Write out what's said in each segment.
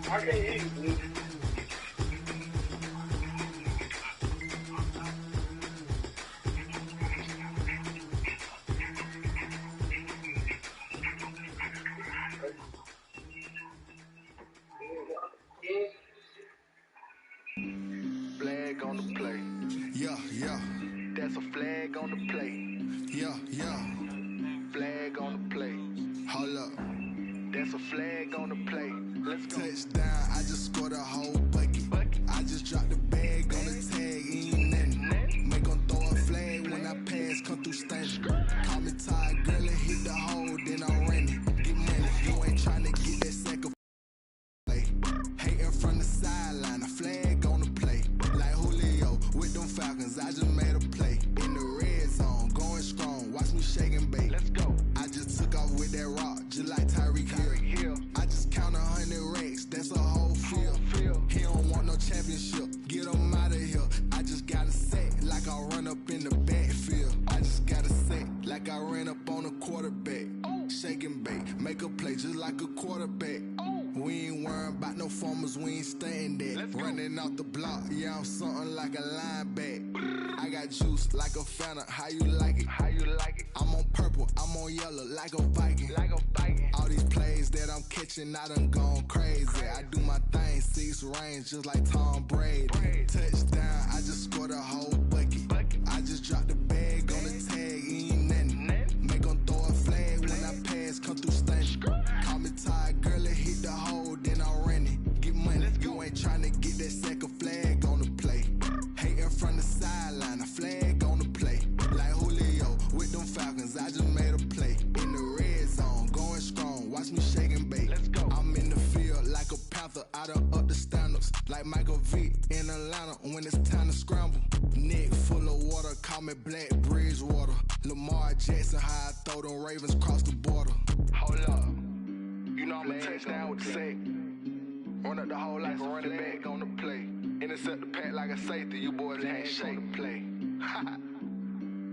I can't hear you, dude. Flag on the play. Yeah, yeah. That's a flag on the play. Yeah, yeah. Flag on the play. Hold up. That's a flag on the play. Let's go. Touchdown, I just scored a whole bucket. I just dropped the bag on the tag, ain't nothing. Make 'em throw a flag when I pass, come through standing. Call me tired, girl, and hit the hole, then I'm running. Get money, you ain't tryna get that sack of play. Hating from the sideline, a flag on the play. Like Julio with them Falcons, I just made a play. In the red zone, going strong, watch me shake and bake. Let's go. I just took off with that rock, just like Tyreek Hill. I just count 100 racks, that's a whole field. He don't want no championship, get him out of here. I just got a set, like I run up in the backfield. I just got a set, like I ran up on a quarterback. Shake and bake, make a play just like a quarterback. We ain't worrying about no formers, we ain't staying there. Running off the block, yeah, I'm something like a linebacker. I got juice like a Fanta, how you like it? How you like it? I'm on purple, I'm on yellow, like a Viking. Like a Viking. All these plays that I'm catching, I done gone crazy. I do my thing, 6 range, just like Tom Brady. Touchdown, I just scored a whole bucket. I just dropped the bag on the tag, ain't nothing. Make 'em throw a flag when I pass, come through standing. Call me tired, girl, and hit the hole, then I'm running. Get money, you ain't tryna get that sack of flag on the play. Hating from the sideline, a flag on the play. Like Julio with them Falcons, I just made a play. In the red zone, going strong, watch me shake and bake. Let's go. I'm in the field like a Panther, I done up the standards. Like Michael Vick in Atlanta when it's time to scramble. Neck full of water, call me Black Bridgewater. Lamar Jackson, how I throw them Ravens across the border. Hold up. You know I'm a touchdown with the sack. Run up the hole like a running back on the play. Intercept the pack like a safety. You boys ain't shake the play.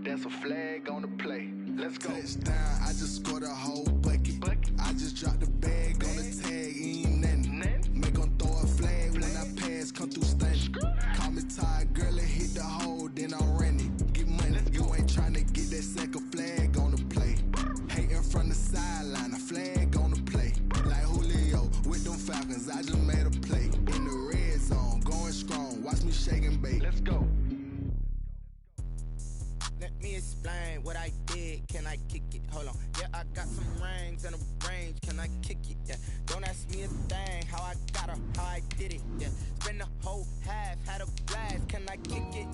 That's a flag on the play. Let's go. Touchdown, I just scored a whole bucket. I just dropped the bag on the tag, ain't nothing. Make 'em throw a flag when I pass, come through standing. Call me tired, girl, and hit the hole, then I'm running. Get money, you ain't tryna get that sack of flag on the play. Hating from the sideline, a flag on the play. Like Julio with them Falcons, I just made a play. In the red zone, going strong, watch me shake and bake. Let's go. Let me explain what I did. Can I kick it? Hold on. Yeah, I got some rings and a range. Can I kick it? Yeah. Don't ask me a thing. How I got her, how I did it. Yeah. Spend the whole half, had a blast. Can I kick it?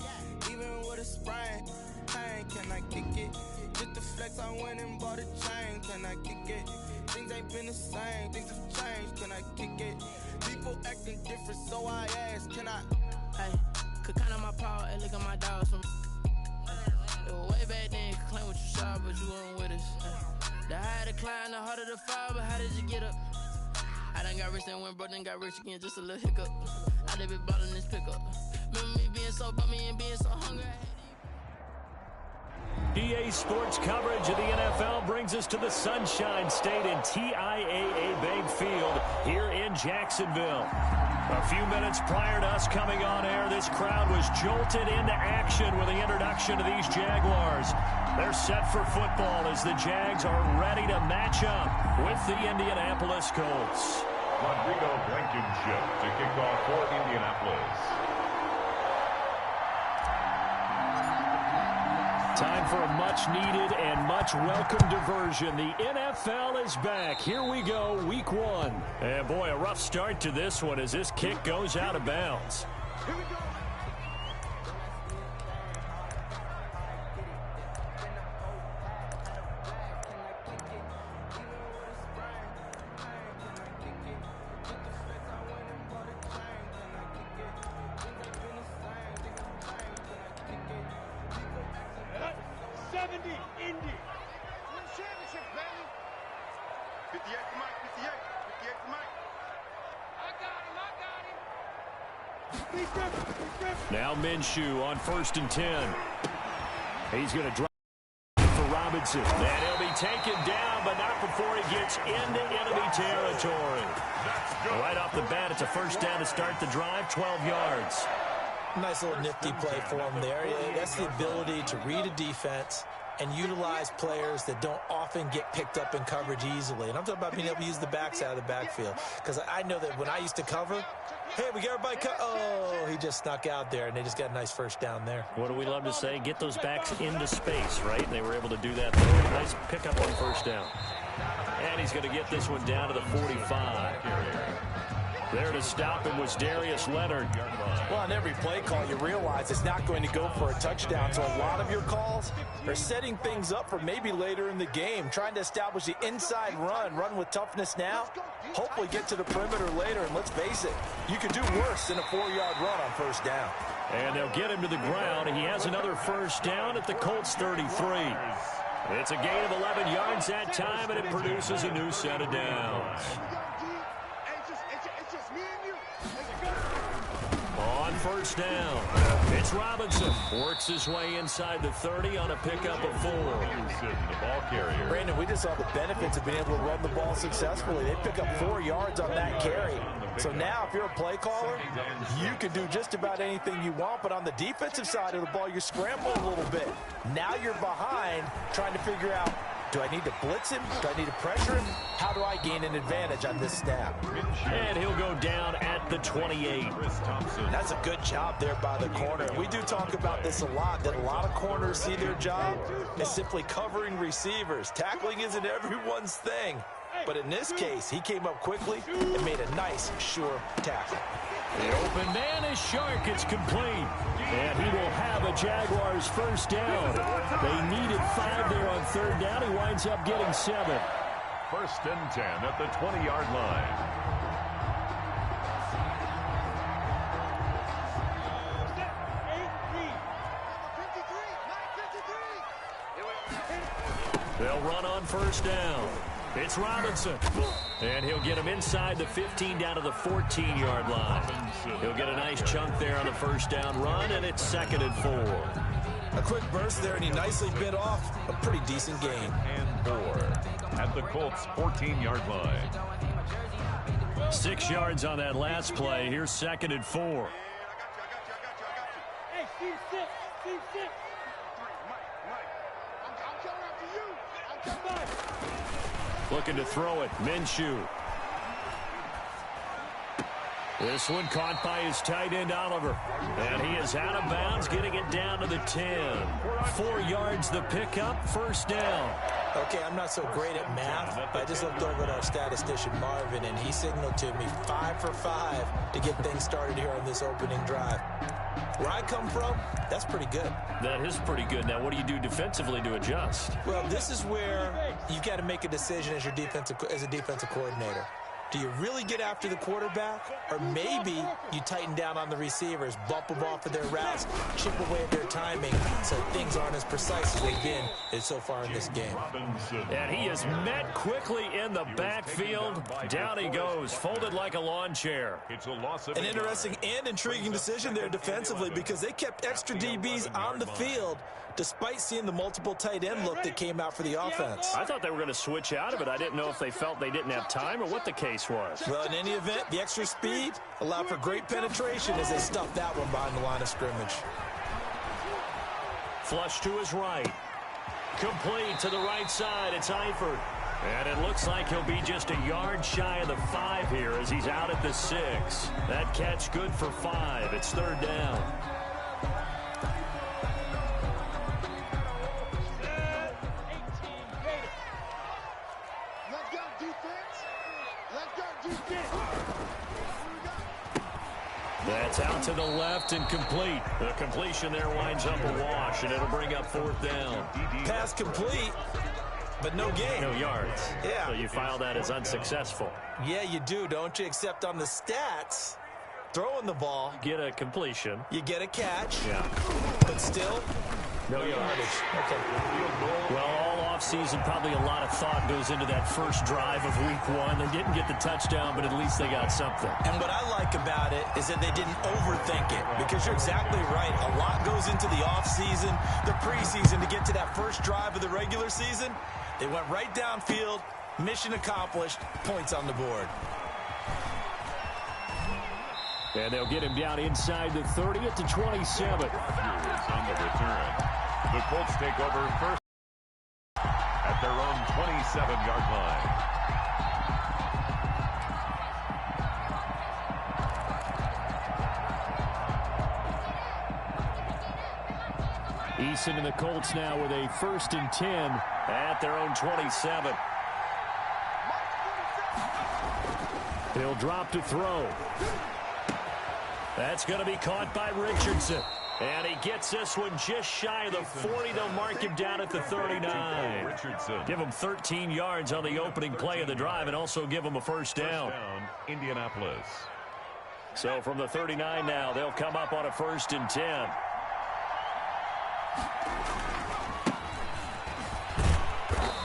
Even with a sprain. Pain, can I kick it? Just the flex, I went and bought a chain. Can I kick it? Things ain't been the same. Things have changed. Can I kick it? People acting different, so I ask. Can I? Hey, could count on my power and look at my dogs from. It was way back then, could claim what you saw, but you weren't with us. The higher the climb, the harder the fall, but how did you get up? I done got rich and went broke, then got rich again, just a little hiccup. I done been bought in this pickup. Remember me being so bummy and being so hungry. EA Sports coverage of the NFL brings us to the Sunshine State and TIAA Bank Field here in Jacksonville. A few minutes prior to us coming on air, this crowd was jolted into action with the introduction of these Jaguars. They're set for football as the Jags are ready to match up with the Indianapolis Colts. Rodrigo Blankenship to kick off for Indianapolis. Time for a much-needed and much-welcome diversion. The NFL is back. Here we go, week 1. And boy, a rough start to this one as this kick goes out of bounds. Here we go. Now Minshew on 1st and 10. He's going to drop for Robinson. And he'll be taken down, but not before he gets into enemy territory. Right off the bat, it's a first down to start the drive, 12 yards. Nice little nifty play for him there. That's the ability to read a defense and utilize players that don't often get picked up in coverage easily. And I'm talking about being able to use the backs out of the backfield. Because I know that when I used to cover, hey, we got everybody oh, he just snuck out there, and they just got a nice first down there. What do we love to say? Get those backs into space, right? And they were able to do that there. Nice pickup on first down. And he's going to get this one down to the 45. There to stop him was Darius Leonard. Well, on every play call, you realize it's not going to go for a touchdown. So a lot of your calls are setting things up for maybe later in the game, trying to establish the inside run with toughness now, hopefully get to the perimeter later. And let's face it, you could do worse than a 4-yard run on first down. And they'll get him to the ground. He has another first down at the Colts 33. It's a gain of 11 yards that time, and it produces a new set of downs. On first down, it's Robinson. Works his way inside the 30 on a pickup of 4. The ball carrier. Brandon, we just saw the benefits of being able to run the ball successfully. They pick up 4 yards on that carry. So now if you're a play caller, you can do just about anything you want. But on the defensive side of the ball, you're scrambling a little bit. Now you're behind trying to figure out, do I need to blitz him? Do I need to pressure him? How do I gain an advantage on this snap? And he'll go down at the 28. That's a good job there by the corner. We do talk about this a lot, that a lot of corners see their job as simply covering receivers. Tackling isn't everyone's thing. But in this case, he came up quickly and made a nice, sure tackle. The open man is Shark. It's complete. And he will have a Jaguars first down. They needed 5 there on third down. He winds up getting 7. First and 10 at the 20-yard line. They'll run on first down. It's Robinson. And he'll get him inside the 15 down to the 14-yard line. He'll get a nice chunk there on the first down run, and it's 2nd and 4. A quick burst there, and he nicely bit off a pretty decent gain. And 4 at the Colts 14-yard line. 6 yards on that last play. Here's 2nd and 4. Hey, Steve, sit. Steve, sit. I'm coming after you. Looking to throw it. Minshew. This one caught by his tight end, Oliver. And he is out of bounds, getting it down to the 10. 4 yards the pickup, first down. Okay, I'm not so great at math, but I just looked over at our statistician, Marvin, and he signaled to me 5 for 5 to get things started here on this opening drive. Where I come from, that's pretty good. That is pretty good. Now, what do you do defensively to adjust? Well, this is where you've got to make a decision as a defensive coordinator. Do you really get after the quarterback? Or maybe you tighten down on the receivers, bump them off of their routes, chip away at their timing so things aren't as precise as they've been so far in this game. And he is met quickly in the backfield. Down he goes, folded like a lawn chair. It's a loss of An interesting and intriguing decision there defensively because they kept extra DBs on the field despite seeing the multiple tight end look that came out for the offense. I thought they were going to switch out of it. I didn't know if they felt they didn't have time or what the case was. Well, in any event, the extra speed allowed for great penetration as they stuffed that one behind the line of scrimmage. Flush to his right. Complete to the right side. It's Eifert. And it looks like he'll be just a yard shy of the 5 here as he's out at the 6. That catch good for 5. It's 3rd down. That's out to the left and complete. The completion there winds up a wash, and it'll bring up 4th down. Pass complete, but no gain. No yards. Yeah. So you file that as unsuccessful. Yeah, you do, don't you? Except on the stats, throwing the ball, Get a completion. you get a catch, Yeah. but still, No yardage. yardage. Okay. Well, all offseason, probably a lot of thought goes into that first drive of week 1. They didn't get the touchdown, but at least they got something. And what I like about it is that they didn't overthink it, because you're exactly right. A lot goes into the offseason, the preseason to get to that first drive of the regular season. They went right downfield, mission accomplished, points on the board. And they'll get him down inside the 30 at the 27. On the return. The Colts take over first at their own 27-yard line. Eason and the Colts now with a 1st and 10 at their own 27. He'll drop to throw. That's going to be caught by Richardson. And he gets this one just shy of the 40. They'll mark him down at the 39. Richardson. Give him 13 yards on the opening play of the drive and also give him a first down. Indianapolis. So from the 39 now, they'll come up on a 1st and 10.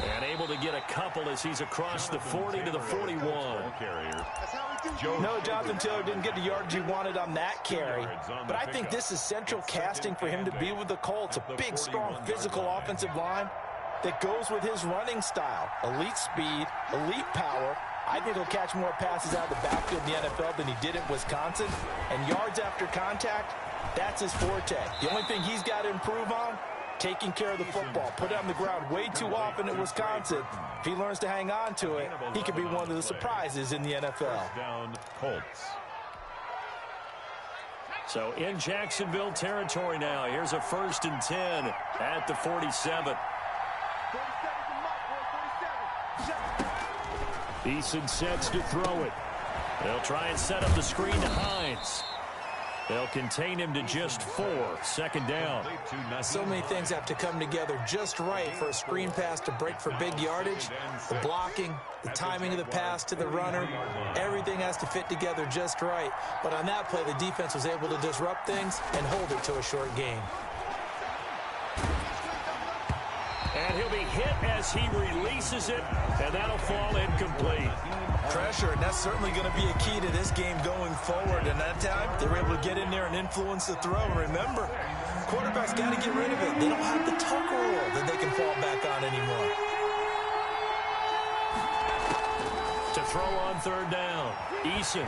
And able to get a couple as he's across the 40 to the 41. No, Jonathan Taylor didn't get the yardage he wanted on that carry, but I think this is central casting for him to be with the Colts. A big, strong, physical offensive line that goes with his running style. Elite speed, elite power. I think he'll catch more passes out of the backfield in the NFL than he did at Wisconsin. And yards after contact, that's his forte. The only thing he's got to improve on, taking care of the football. Put it on the ground way too often at Wisconsin. If he learns to hang on to it, he could be one of the surprises in the NFL. Down Colts. So in Jacksonville territory now. Here's a 1st and 10 at the 47. Eason sets to throw it. They'll try and set up the screen to Hines. They'll contain him to just 4. 2nd down. So many things have to come together just right for a screen pass to break for big yardage. The blocking, the timing of the pass to the runner, everything has to fit together just right. But on that play, the defense was able to disrupt things and hold it to a short game. And he'll be hit as he releases it, and that'll fall incomplete. Pressure, and that's certainly going to be a key to this game going forward. And that time, they were able to get in there and influence the throw. And remember, quarterbacks got to get rid of it. They don't have the tuck rule that they can fall back on anymore. To throw on 3rd down, Eason.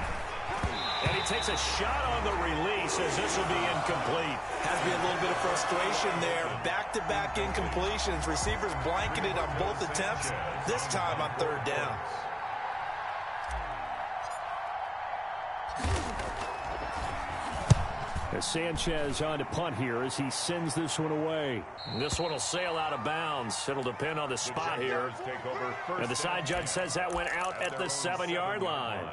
And he takes a shot on the release as this will be incomplete. Has to be a little bit of frustration there. Back-to-back incompletions. Receivers blanketed on both attempts, this time on 3rd down. As Sanchez on to punt here as he sends this one away. This one will sail out of bounds. It'll depend on the spot here. And the side judge says that went out at the 7-yard line.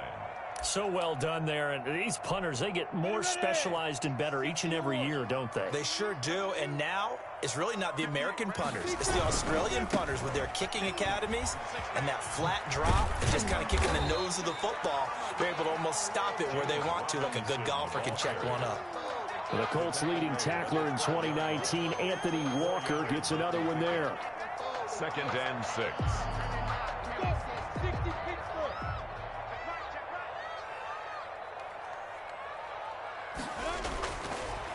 So well done there. And these punters, they get more specialized and better each and every year, don't they? They sure do. And now it's really not the American punters. It's the Australian punters with their kicking academies and that flat drop and just kind of kicking the nose of the football. They're able to almost stop it where they want to, like a good golfer can check one up. The Colts leading tackler in 2019, Anthony Walker, gets another one there. 2nd and 6.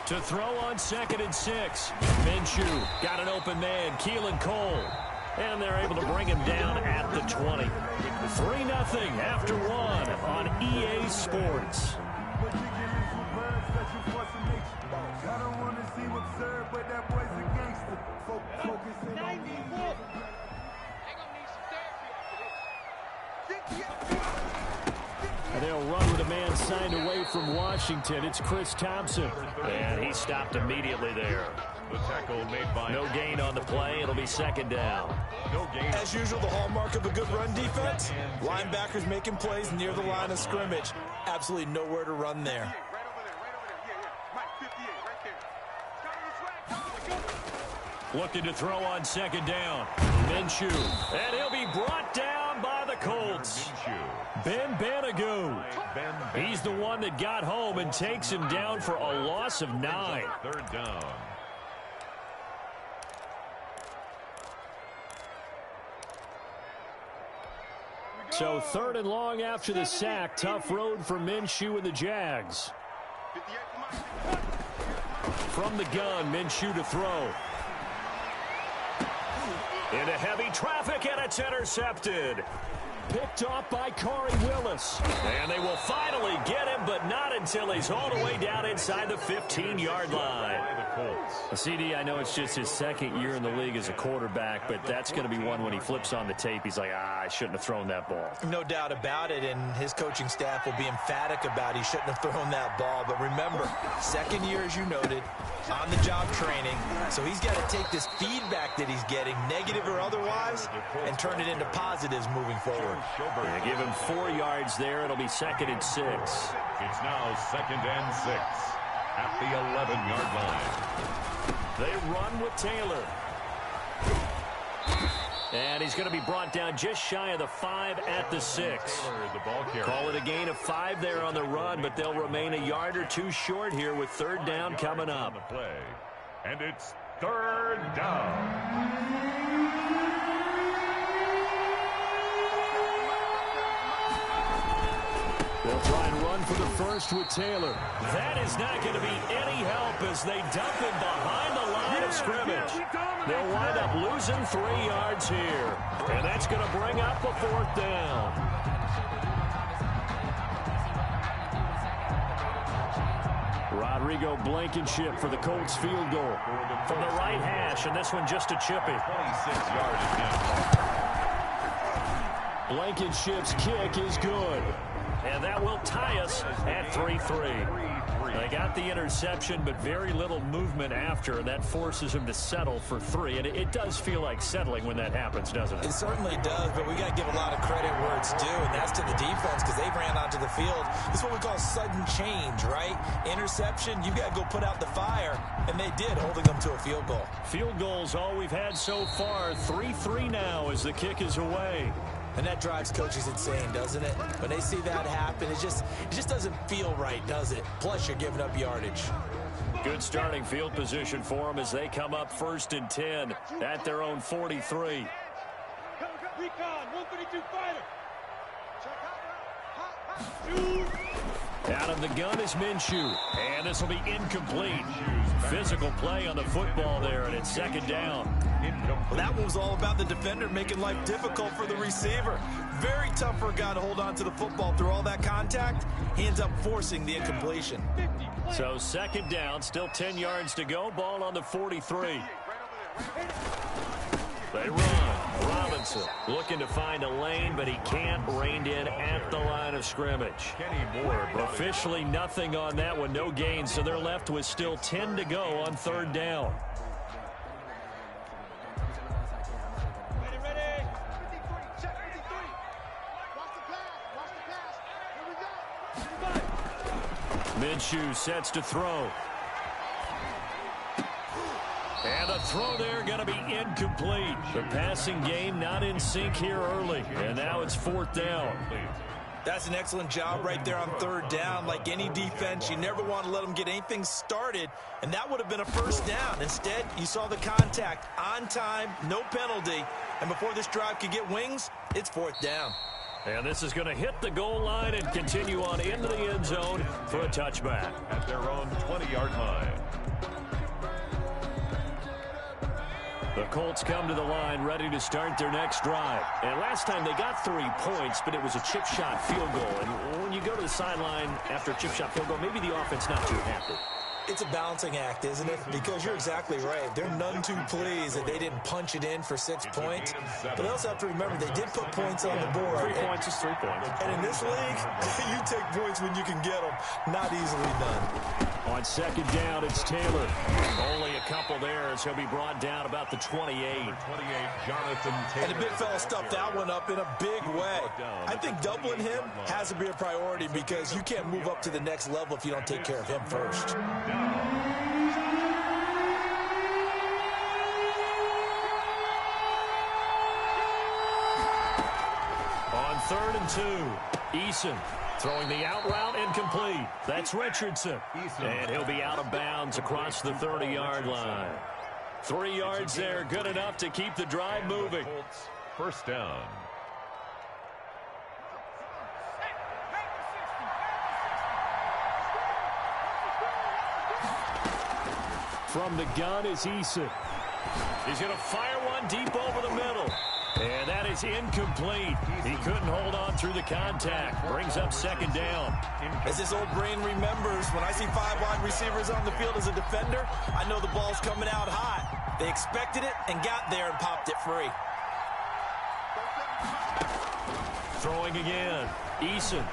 To throw on 2nd and 6. Minshew got an open man, Keelan Cole. And they're able to bring him down at the 20. 3-0 after 1 on EA Sports. And they'll run with a man signed away from Washington. It's Chris Thompson. And he stopped immediately there. The tackle made by... No gain on the play. It'll be 2nd down. No gain. As usual, the hallmark of a good run defense, linebackers making plays near the line of scrimmage. Absolutely nowhere to run there. Looking to throw on 2nd down. Minshew. And he'll be brought down by the Colts. Ben Banogu. He's the one that got home and takes him down for a loss of 9. 3rd down. So 3rd and long after the sack. Tough road for Minshew and the Jags. From the gun, Minshew to throw. Into heavy traffic, and it's intercepted. Picked off by Corey Willis. And they will finally get him, but not until he's all the way down inside the 15-yard line. CD, I know it's just his 2nd year in the league as a quarterback, but that's going to be one when he flips on the tape. He's like, I shouldn't have thrown that ball. No doubt about it, and his coaching staff will be emphatic about he shouldn't have thrown that ball. But remember, 2nd year, as you noted, on-the-job training. So he's got to take this feedback that he's getting, negative or otherwise, and turn it into positives moving forward. Yeah, give him 4 yards there. It'll be 2nd and 6. It's now 2nd and 6 at the 11-yard line. They run with Taylor. And he's going to be brought down just shy of the 5 at the 6. Call it a gain of 5 there on the run, but they'll remain a yard or 2 short here with 3rd down coming up. And it's 3rd down. They'll try and run for the first with Taylor. That is not going to be any help as they dump him behind the line of scrimmage. They'll wind up losing 3 yards here. And that's going to bring up a 4th down. Rodrigo Blankenship for the Colts field goal. From the right hash, and this one just a chippy. 26-yard attempt. Blankenship's kick is good. And that will tie us at 3-3. They got the interception, but very little movement after, and that forces him to settle for 3. And it does feel like settling when that happens, doesn't it? It certainly does, but we got to give a lot of credit where it's due, and that's to the defense because they ran onto the field. This is what we call sudden change, right? Interception, you got to go put out the fire, and they did, holding them to a field goal. Field goals all we've had so far. 3-3 now as the kick is away. And that drives coaches insane, doesn't it? When they see that happen, it just doesn't feel right, does it? Plus, you're giving up yardage. Good starting field position for them as they come up 1st and 10 at their own 43. Recon, 132 fighter. Out of the gun is Minshew. And this will be incomplete. Physical play on the football there, and it's 2nd down. Well, that one was all about the defender making life difficult for the receiver. Very tough for a guy to hold on to the football through all that contact. He ends up forcing the incompletion. So 2nd down, still 10 yards to go. Ball on the 43. They run. Robinson looking to find a lane, but he can't. Reined in at the line of scrimmage. Officially nothing on that one. No gain, so they're left with still 10 to go on 3rd down. Minshew sets to throw. And the throw there going to be incomplete. The passing game not in sync here early. And now it's 4th down. That's an excellent job right there on 3rd down. Like any defense, you never want to let them get anything started, and that would have been a 1st down. Instead, you saw the contact on time, no penalty, and before this drive could get wings, it's 4th down. And this is going to hit the goal line and continue on into the end zone for a touchback. At their own 20-yard line. The Colts come to the line ready to start their next drive. And last time they got 3 points, but it was a chip shot field goal. And when you go to the sideline after a chip shot field goal, maybe the offense not too happy. It's a balancing act, isn't it? Because you're exactly right. They're none too pleased that they didn't punch it in for 6 points. But they also have to remember they did put points on the board. 3 points is 3 points. And in this league, you take points when you can get them. Not easily done. On 2nd down, it's Taylor. Only a couple there as he'll be brought down about the 28. Jonathan Taylor. And the big fella stuffed that one up in a big way. I think doubling him has to be a priority because you can't move up to the next level if you don't take care of him first. On 3rd and 2, Eason throwing the out route incomplete. That's Richardson. And he'll be out of bounds across the 30-yard line. 3 yards there, good enough to keep the drive moving. 1st down. From the gun is Eason. He's going to fire one deep over the middle. And that is incomplete. He couldn't hold on through the contact. Brings up second down. As this old brain remembers, when I see 5 wide receivers on the field as a defender, I know the ball's coming out hot. They expected it and got there and popped it free. Throwing again. Eason.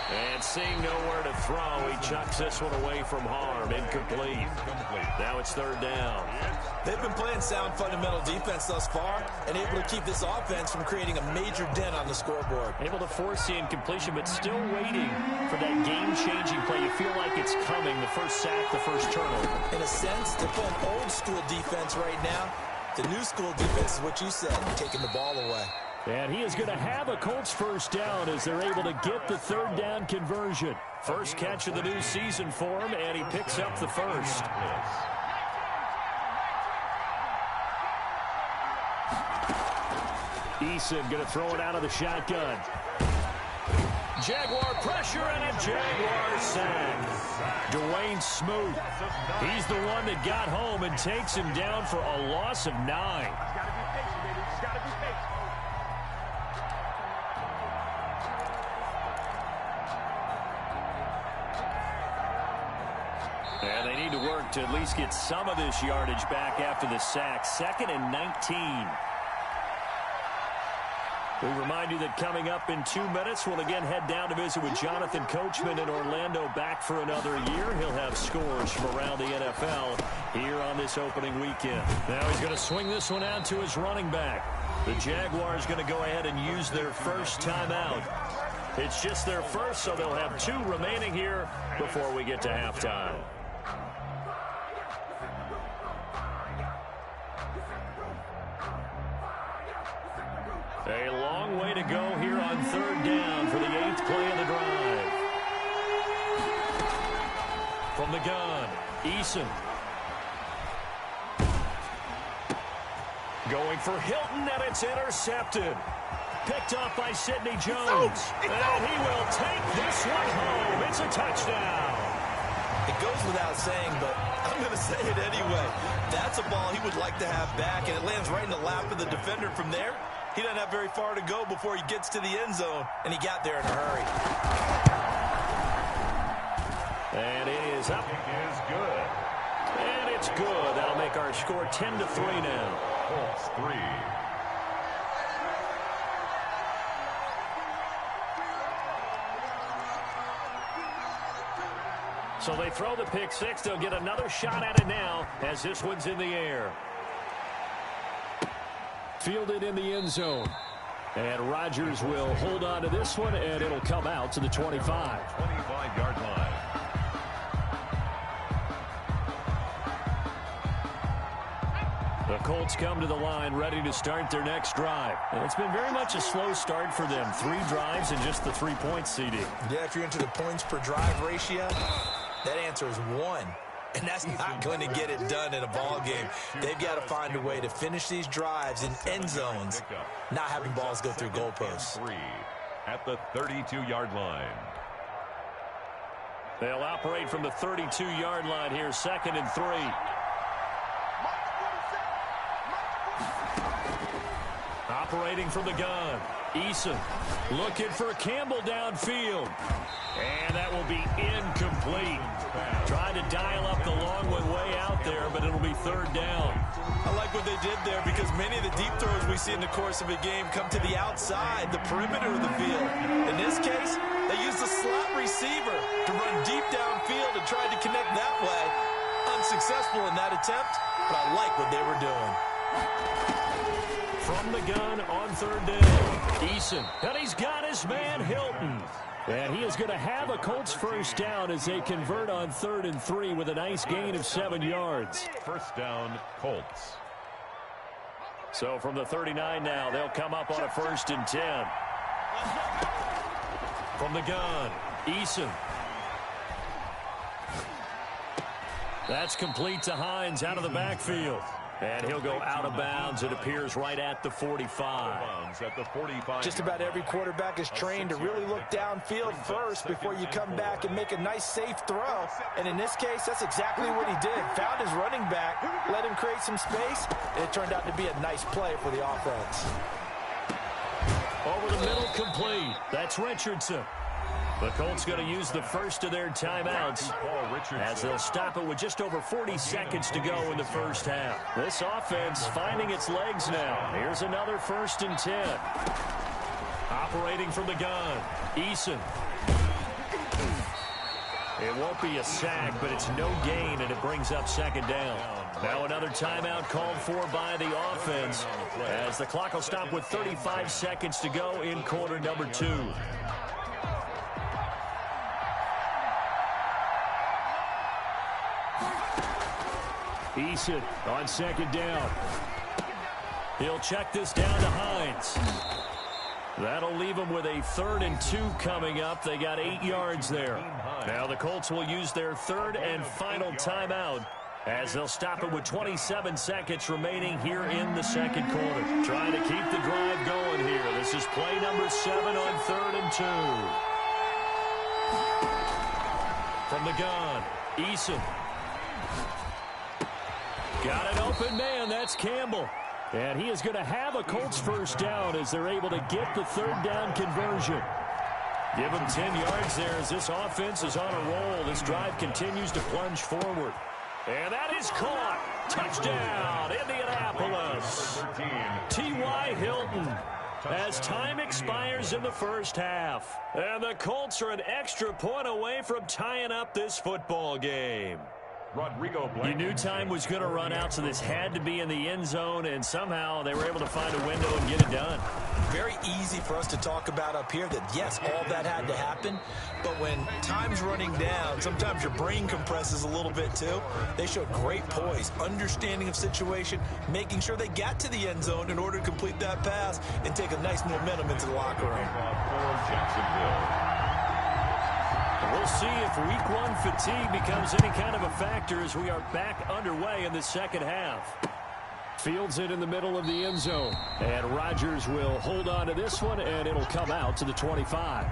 And seeing nowhere to throw, he chucks this one away from harm. Incomplete. Now it's third down. They've been playing sound fundamental defense thus far and able to keep this offense from creating a major dent on the scoreboard. Able to force the incompletion, but still waiting for that game-changing play. You feel like it's coming. The first sack, the first turnover. In a sense, they're playing old-school defense right now. The new-school defense is what you said, taking the ball away. And he is going to have a Colts first down as they're able to get the third down conversion. First catch of the new season for him, and he picks up the first. Eason going to throw it out of the shotgun. Jaguar pressure and a Jaguar sack. Dwayne Smoot. He's the one that got home and takes him down for a loss of 9. And they need to work to at least get some of this yardage back after the sack. 2nd and 19. We remind you that coming up in 2 minutes, we'll again head down to visit with Jonathan Coachman in Orlando, back for another year. He'll have scores from around the NFL here on this opening weekend. Now he's going to swing this one out to his running back. The Jaguars going to go ahead and use their first timeout. It's just their first, so they'll have 2 remaining here before we get to halftime. A long way to go here on third down for the 8th play of the drive. From the gun, Eason. Going for Hilton, and it's intercepted. Picked off by Sidney Jones. And he will take this one home. It's a touchdown. It goes without saying, but I'm going to say it anyway. That's a ball he would like to have back, and it lands right in the lap of the defender from there. He doesn't have very far to go before he gets to the end zone, and he got there in a hurry. And it is up. It is good. And it's good. That'll make our score 10-3 now. Colts 3. So they throw the pick six. They'll get another shot at it now as this one's in the air. Fielded in the end zone. And Rodgers will hold on to this one, and it'll come out to the 25. 25-yard line. The Colts come to the line ready to start their next drive. And it's been very much a slow start for them. 3 drives and just the 3-point CD. Yeah, if you're into the points per drive ratio, that answer is 1. And that's not going to get it done in a ball game. They've got to find a way to finish these drives in end zones, not having balls go through goalposts. 3 at the 32-yard line. They'll operate from the 32-yard line here, 2nd and 3. Operating from the gun. Eason looking for Campbell downfield. And that will be incomplete. Trying to dial up the long one way out there, but it'll be 3rd down. I like what they did there because many of the deep throws we see in the course of a game come to the outside, the perimeter of the field. In this case, they used a slot receiver to run deep downfield and tried to connect that way. Unsuccessful in that attempt, but I like what they were doing. From the gun on 3rd down, Eason. And he's got his man, Hilton. And he is going to have a Colts first down as they convert on 3rd and 3 with a nice gain of 7 yards. First down, Colts. So from the 39 now, they'll come up on a 1st and 10. From the gun, Eason. That's complete to Hines out of the backfield. And he'll go out of bounds. It appears right at the 45. Just about every quarterback is trained to really look downfield first before you come back and make a nice, safe throw. And in this case, that's exactly what he did. Found his running back, let him create some space, and it turned out to be a nice play for the offense. Over the middle, complete. That's Richardson. The Colts going to use the first of their timeouts as they'll stop it with just over 40 seconds to go in the first half. This offense finding its legs now. Here's another 1st and 10. Operating from the gun, Eason. It won't be a sack, but it's no gain, and it brings up 2nd down. Now another timeout called for by the offense as the clock will stop with 35 seconds to go in quarter number 2. Eason on 2nd down. He'll check this down to Hines. That'll leave him with a 3rd and 2 coming up. They got 8 yards there. Now the Colts will use their 3rd and final timeout as they'll stop it with 27 seconds remaining here in the 2nd quarter. Trying to keep the drive going here. This is play number 7 on 3rd and 2. From the gun, Eason. Got an open man. That's Campbell. And he is going to have a Colts 1st down as they're able to get the 3rd down conversion. Give him 10 yards there as this offense is on a roll. This drive continues to plunge forward. And that is caught. Touchdown, Indianapolis. T.Y. Hilton as time expires in the first half. And the Colts are an extra point away from tying up this football game. You knew time was going to run out, so this had to be in the end zone, and somehow they were able to find a window and get it done. Very easy for us to talk about up here that, yes, all that had to happen, but when time's running down, sometimes your brain compresses a little bit too. They showed great poise, understanding of situation, making sure they got to the end zone in order to complete that pass and take a nice momentum into the locker room. We'll see if week 1 fatigue becomes any kind of a factor as we are back underway in the 2nd half. Fields it in the middle of the end zone. And Rodgers will hold on to this one, and it'll come out to the 25.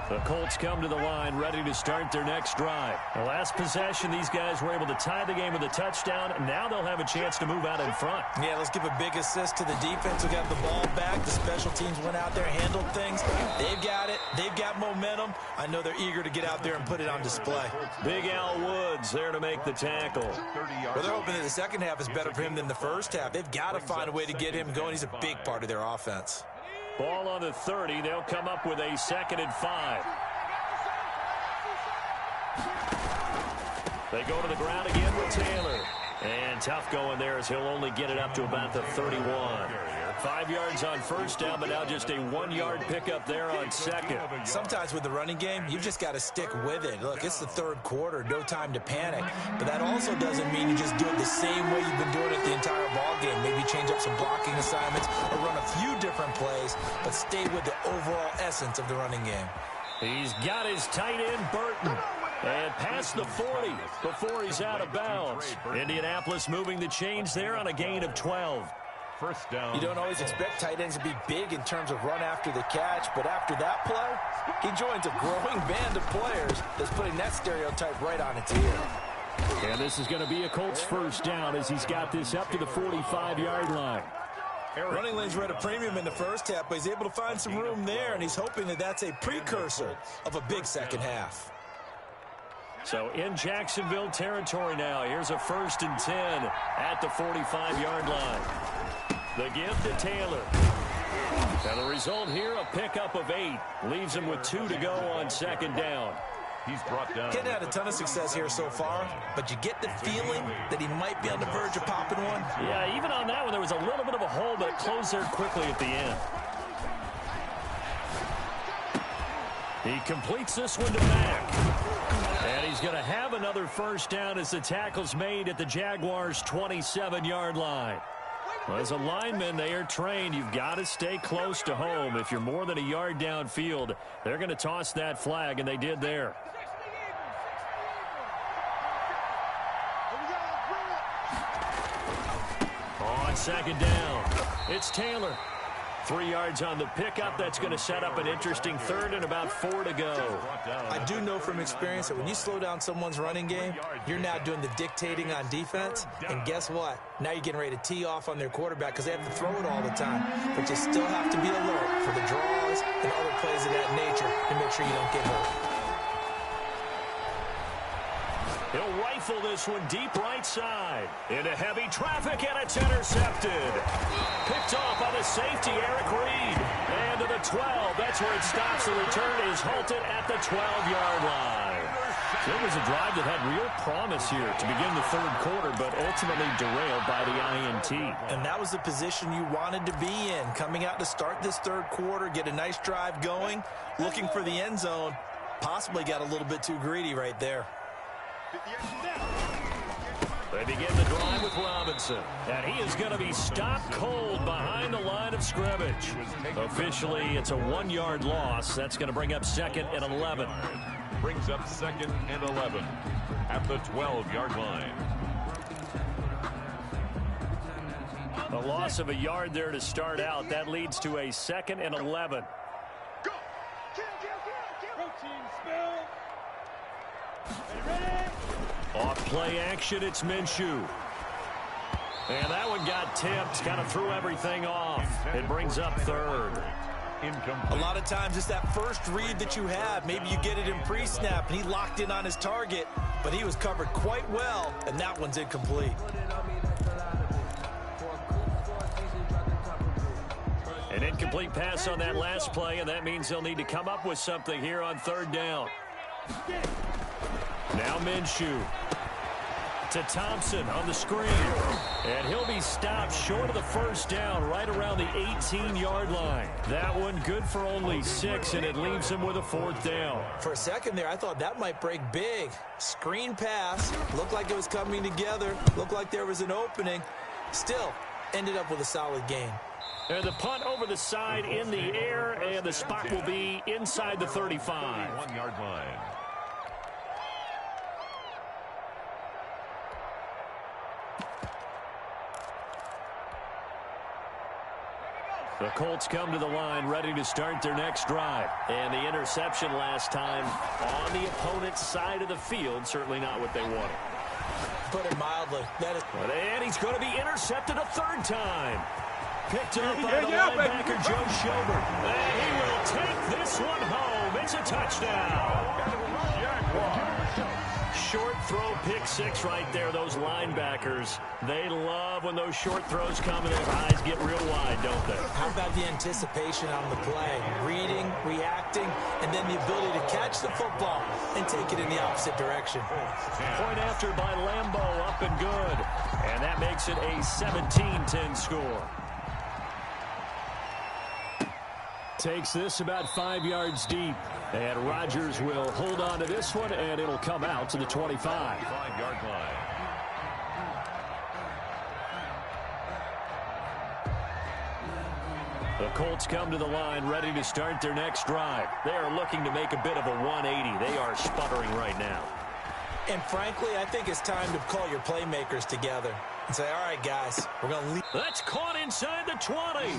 The Colts come to the line ready to start their next drive. The last possession, these guys were able to tie the game with a touchdown. Now they'll have a chance to move out in front. Yeah, let's give a big assist to the defense who got the ball back. The special teams went out there, handled things. They've got it. They've got momentum. I know they're eager to get out there and put it on display. Big Al Woods there to make the tackle. Well, they're hoping that the second half is better for him than the first half. They've got to find a way to get him going. He's a big part of their offense. Ball on the 30. They'll come up with a 2nd and 5. They go to the ground again with Taylor. And tough going there as he'll only get it up to about the 31. 5 yards on 1st down, but now just a 1-yard pickup there on 2nd. Sometimes with the running game, you've just got to stick with it. Look, it's the 3rd quarter, no time to panic. But that also doesn't mean you just do it the same way you've been doing it the entire ball game. Maybe change up some blocking assignments or run a few different plays, but stay with the overall essence of the running game. He's got his tight end, Burton. And past the 40 before he's out of bounds. Indianapolis moving the chains there on a gain of 12. 1st down. You don't always expect tight ends to be big in terms of run after the catch, but after that play, he joins a growing band of players that's putting that stereotype right on its ear. And this is going to be a Colts 1st down as he's got this up to the 45-yard line. Running lanes were at a premium in the first half, but he's able to find some room there, and he's hoping that that's a precursor of a big second half. So in Jacksonville territory now. Here's a 1st and 10 at the 45-yard line. The give to Taylor. And the result here, a pickup of 8. Leaves him with 2 to go on 2nd down. He's brought down. Hadn't had a ton of success here so far, but you get the feeling that he might be on the verge of popping one. Yeah, even on that one, there was a little bit of a hole, but it closed there quickly at the end. He completes this one to Mack. And he's going to have another 1st down as the tackle's made at the Jaguars' 27-yard line. Well, as a lineman, they are trained. You've got to stay close to home. If you're more than a yard downfield, they're going to toss that flag, and they did there. second down. It's Taylor. 3 yards on the pickup. That's going to set up an interesting third and about 4 to go. I do know from experience that when you slow down someone's running game, you're now doing the dictating on defense. And guess what? Now you're getting ready to tee off on their quarterback because they have to throw it all the time. But you still have to be alert for the draws and other plays of that nature to make sure you don't get hurt. He'll rifle this one deep right side. Into heavy traffic, and it's intercepted. Picked off by the safety, Eric Reed. And to the 12. That's where it stops. The return is halted at the 12-yard line. So it was a drive that had real promise here to begin the third quarter, but ultimately derailed by the INT. And that was the position you wanted to be in. Coming out to start this third quarter, get a nice drive going, looking for the end zone. Possibly got a little bit too greedy right there. They begin the drive with Robinson, and he is going to be stopped cold behind the line of scrimmage. Officially, it's a 1-yard loss. That's going to bring up 2nd and 11. Brings up 2nd and 11 at the 12-yard line. A loss of a yard there to start out. That leads to a 2nd and 11. Go team, spell. Ready? Off play action, it's Minshew. And that one got tipped, kind of threw everything off. It brings up 3rd. A lot of times it's that first read that you have. Maybe you get it in pre-snap, and he locked in on his target, but he was covered quite well, and that one's incomplete. An incomplete pass on that last play, and that means they'll need to come up with something here on 3rd down. Now Minshew to Thompson on the screen. And he'll be stopped short of the first down right around the 18-yard line. That one good for only 6, and it leaves him with a 4th down. For a second there, I thought that might break big. Screen pass. Looked like it was coming together. Looked like there was an opening. Still ended up with a solid gain. And the punt over the side in the air, and the spot will be inside the 35. 1-yard line. The Colts come to the line ready to start their next drive. And the interception last time on the opponent's side of the field, certainly not what they wanted. Put it mildly. And he's going to be intercepted a 3rd time. Picked up by the linebacker, Joe Schobert. And he will take this one home. It's a touchdown. Short throw, pick 6 right there. Those linebackers, they love when those short throws come and their eyes get real wide, don't they? How about the anticipation on the play? Reading, reacting, and then the ability to catch the football and take it in the opposite direction. Point after by Lambeau, up and good. And that makes it a 17-10 score. Takes this about 5 yards deep. And Rodgers will hold on to this one, and it'll come out to the 25. 5-yard line. The Colts come to the line ready to start their next drive. They are looking to make a bit of a 180. They are sputtering right now. And frankly, I think it's time to call your playmakers together and say, all right, guys, we're going to leave. That's caught inside the 20.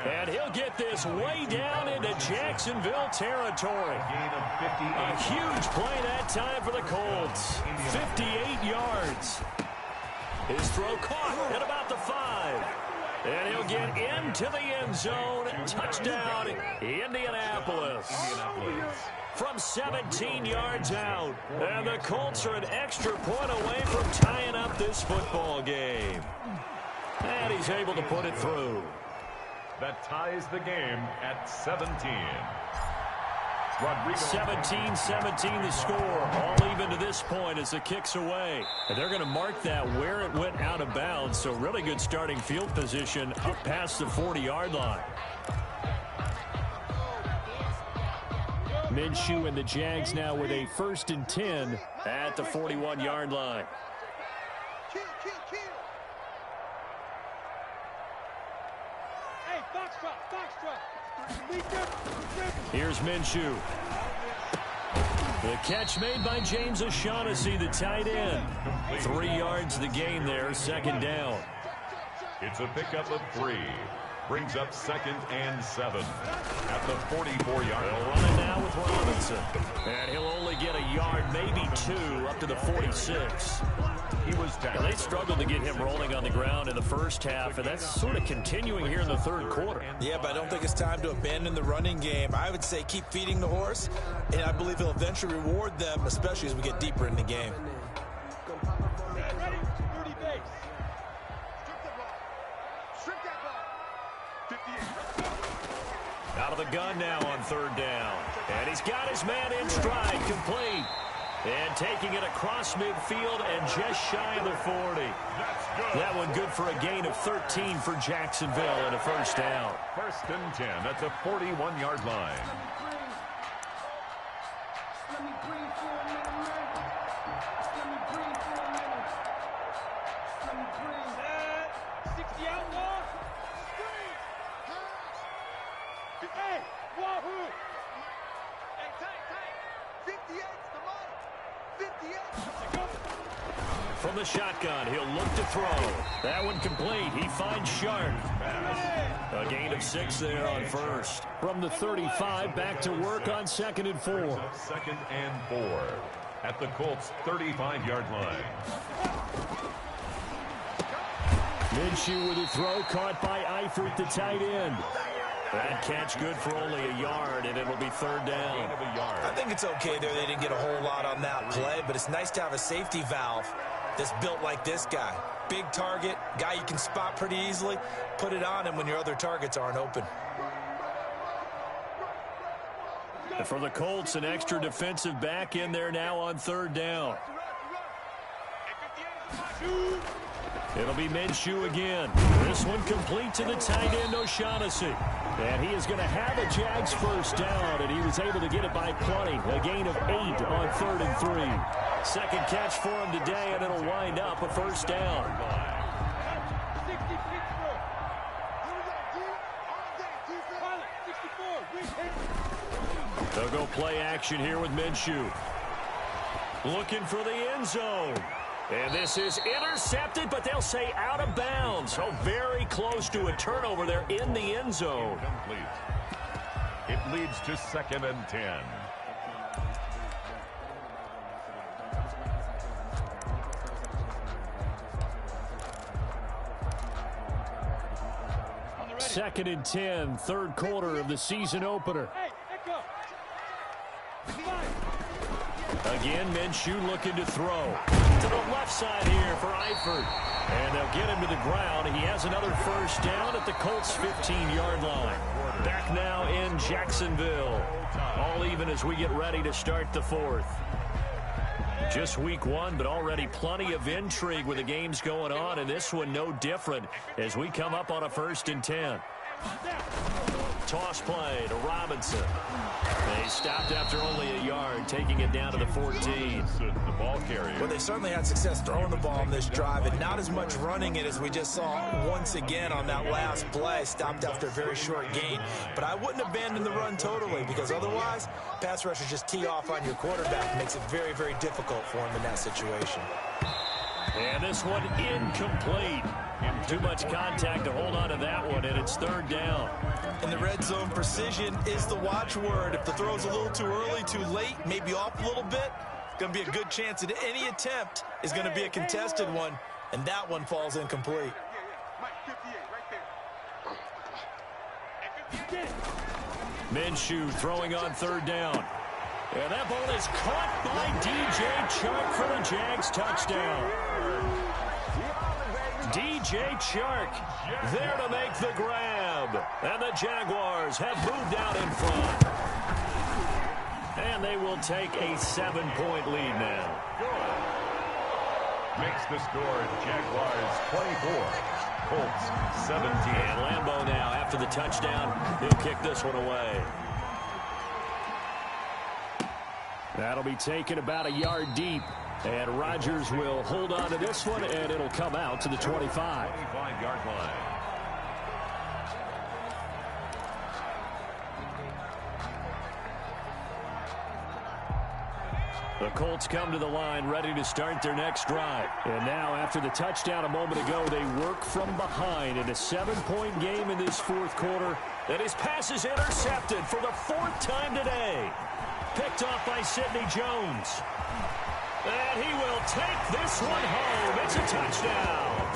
And he'll get this way down into Jacksonville territory. A huge play that time for the Colts. 58 yards. His throw caught at about the 5. And he'll get into the end zone. Touchdown, Indianapolis. From 17 yards out. And the Colts are an extra point away from tying up this football game. And he's able to put it through. That ties the game at 17. 17-17 the score. All even to this point as the kick's away. And they're going to mark that where it went out of bounds. So really good starting field position up past the 40-yard line. Minshew and the Jags now with a 1st and 10 at the 41-yard line. Hey, Foxtrot. Here's Minshew. The catch made by James O'Shaughnessy, the tight end. 3 yards the gain there, 2nd down. It's a pickup of 3. Brings up 2nd and 7 at the 44-yard line. Running now with Robinson. And he'll only get a yard, maybe 2, up to the 46. He was down. They struggled to get him rolling on the ground in the first half, and that's sort of continuing here in the third quarter. Yeah, but I don't think it's time to abandon the running game. I would say keep feeding the horse, and I believe he'll eventually reward them, especially as we get deeper in the game. Ready? 30 base. Out of the gun now on 3rd down. And he's got his man in stride, complete. And taking it across midfield and just shy of the 40. That one good for a gain of 13 for Jacksonville and a first down. 1st and 10 at the 41-yard line. Hey, Wahoo! Hey, tight. 58's the money. 58. From the shotgun, he'll look to throw. That one complete. He finds Sharp. A gain of 6 there on first. From the 35, back to work on 2nd and 4. 2nd and 4 at the Colts' 35-yard line. Minshew with a throw caught by Eifert, the tight end. That catch good for only a yard, and it'll be 3rd down. I think it's okay there. They didn't get a whole lot on that play, but it's nice to have a safety valve that's built like this guy. Big target, guy you can spot pretty easily. Put it on him when your other targets aren't open. And for the Colts, an extra defensive back in there now on 3rd down. It'll be Minshew again. This one complete to the tight end, O'Shaughnessy. And he is going to have a Jags first down, and he was able to get it by plenty. A gain of 8 on 3rd and 3. Second catch for him today, and it'll wind up a first down. They'll go play action here with Minshew. Looking for the end zone. And this is intercepted, but they'll say out of bounds. So very close to a turnover there in the end zone. Complete. It leads to 2nd and 10. Second and 10, 3rd quarter of the season opener. Hey, echo. Again, Minshew looking to throw. To the left side here for Eifert. And they'll get him to the ground. He has another first down at the Colts' 15-yard line. Back now in Jacksonville. All even as we get ready to start the 4th. Just week 1, but already plenty of intrigue with the games going on, and this one no different as we come up on a 1st and 10. Toss play to Robinson. They stopped after only a yard, taking it down to the 14. The ball carrier. Well, they certainly had success throwing the ball in this drive, and not as much running it as we just saw once again on that last play. Stopped after a very short gain. But I wouldn't abandon the run totally, because otherwise, pass rushers just tee off on your quarterback. Makes it very, very difficult for him in that situation. And this one incomplete. Too much contact to hold on to that one, and it's 3rd down. In the red zone, precision is the watchword. If the throw's a little too early, too late, maybe off a little bit, it's going to be a good chance that any attempt is going to be a contested one, and that one falls incomplete. Minshew throwing on 3rd down. And that ball is caught by DJ Chark for the Jags touchdown. DJ Chark there to make the grab. And the Jaguars have moved out in front. And they will take a 7-point lead now. Makes the score Jaguars 24, Colts 17. And Lambeau now after the touchdown. He'll kick this one away. That'll be taken about a yard deep. And Rodgers will hold on to this one, and it'll come out to the 25. 25-yard line. The Colts come to the line ready to start their next drive. And now, after the touchdown a moment ago, they work from behind in a 7-point game in this fourth quarter. And his pass is intercepted for the 4th time today. Picked off by Sidney Jones. And he will take this one home. It's a touchdown.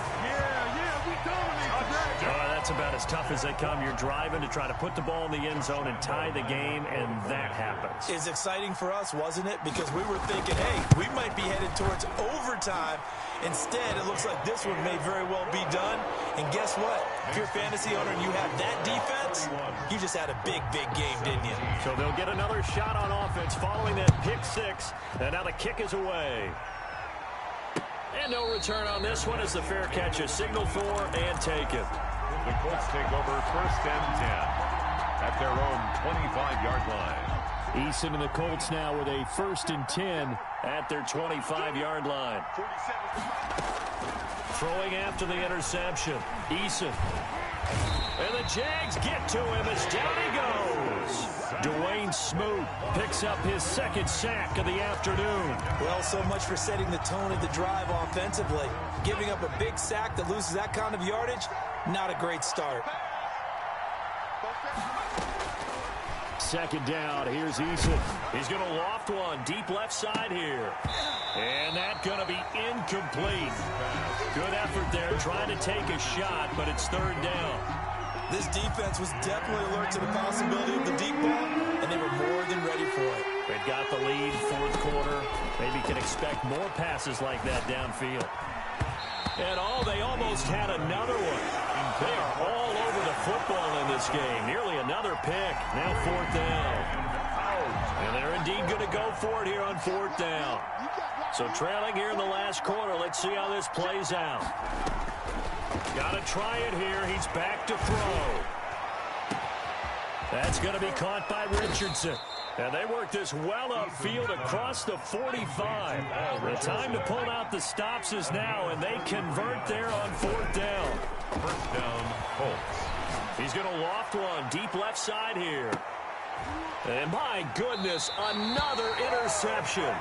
We dominate today. That's about as tough as they come. You're driving to try to put the ball in the end zone and tie the game, and that happens. It's exciting for us, wasn't it? Because we were thinking, hey, we might be headed towards overtime. Instead, it looks like this one may very well be done. And guess what? If you're a fantasy owner and you have that defense, you just had a big, big game, didn't you? So they'll get another shot on offense following that pick six. And now the kick is away. And no return on this one as the fair catch is signaled for and taken. The Colts take over 1st and 10 at their own 25-yard line. Eason and the Colts now with a 1st and 10 at their 25-yard line. Throwing after the interception. Eason. And the Jags get to him as down he goes. Dwayne Smoot picks up his 2nd sack of the afternoon. Well, so much for setting the tone of the drive offensively. Giving up a big sack that loses that kind of yardage, not a great start. 2nd down. Here's Eason. He's going to loft one deep left side here. And that's going to be incomplete. Good effort there trying to take a shot, but it's 3rd down. This defense was definitely alert to the possibility of the deep ball, and they were more than ready for it. They've got the lead, 4th quarter. Maybe can expect more passes like that downfield. And they almost had another one. They are all over the football in this game. Nearly another pick. Now 4th down. And they're indeed going to go for it here on 4th down. So trailing here in the last quarter. Let's see how this plays out. Got to try it here. He's back to throw. That's going to be caught by Richardson. And they work this well upfield across the 45. The time to pull out the stops is now, and they convert there on 4th down. 1st down, Colts. He's going to loft one deep left side here. And my goodness, another interception.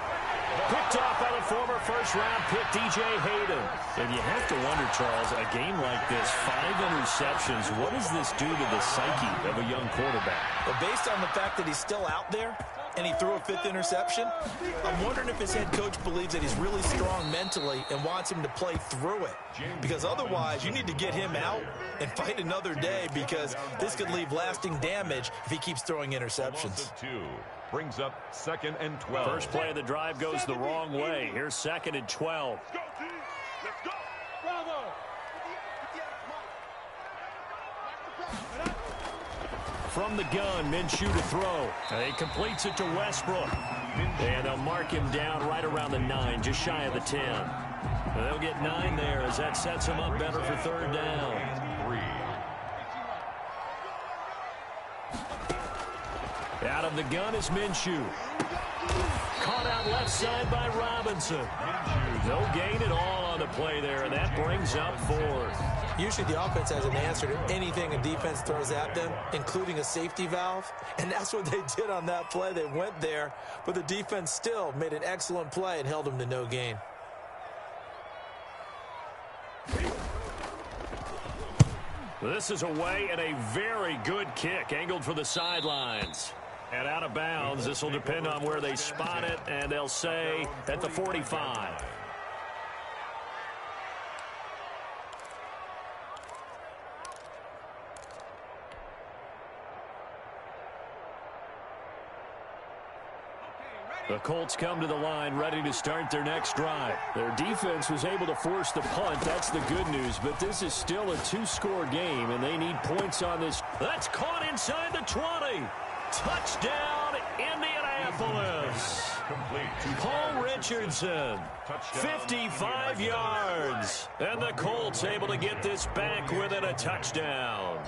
Picked off by the former 1st-round pick, DJ Hayden. And you have to wonder, Charles, a game like this, 5 interceptions, what does this do to the psyche of a young quarterback? But based on the fact that he's still out there and he threw a 5th interception, I'm wondering if his head coach believes that he's really strong mentally and wants him to play through it. Because otherwise, you need to get him out and fight another day, because this could leave lasting damage if he keeps throwing interceptions. Brings up 2nd and 12. First play of the drive goes the wrong way. Here's 2nd and 12. Let's go, team. Let's go. Bravo. From the gun, Minshew to throw. And he completes it to Westbrook. And they'll mark him down right around the 9, just shy of the 10. And they'll get 9 there as that sets him up better for 3rd down. Out of the gun is Minshew. Caught out left side by Robinson. No gain at all on the play there, and that brings up 4th. Usually the offense has an answer to anything a defense throws at them, including a safety valve. And that's what they did on that play. They went there, but the defense still made an excellent play and held them to no gain. This is away and a very good kick, angled for the sidelines. And out of bounds, this will depend on where they spot it, and they'll say at the 45. The Colts come to the line ready to start their next drive. Their defense was able to force the punt. That's the good news, but this is still a 2-score game, and they need points on this. That's caught inside the 20. Touchdown, Indianapolis. Paul Richardson, 55 yards. And the Colts able to get this back within a touchdown.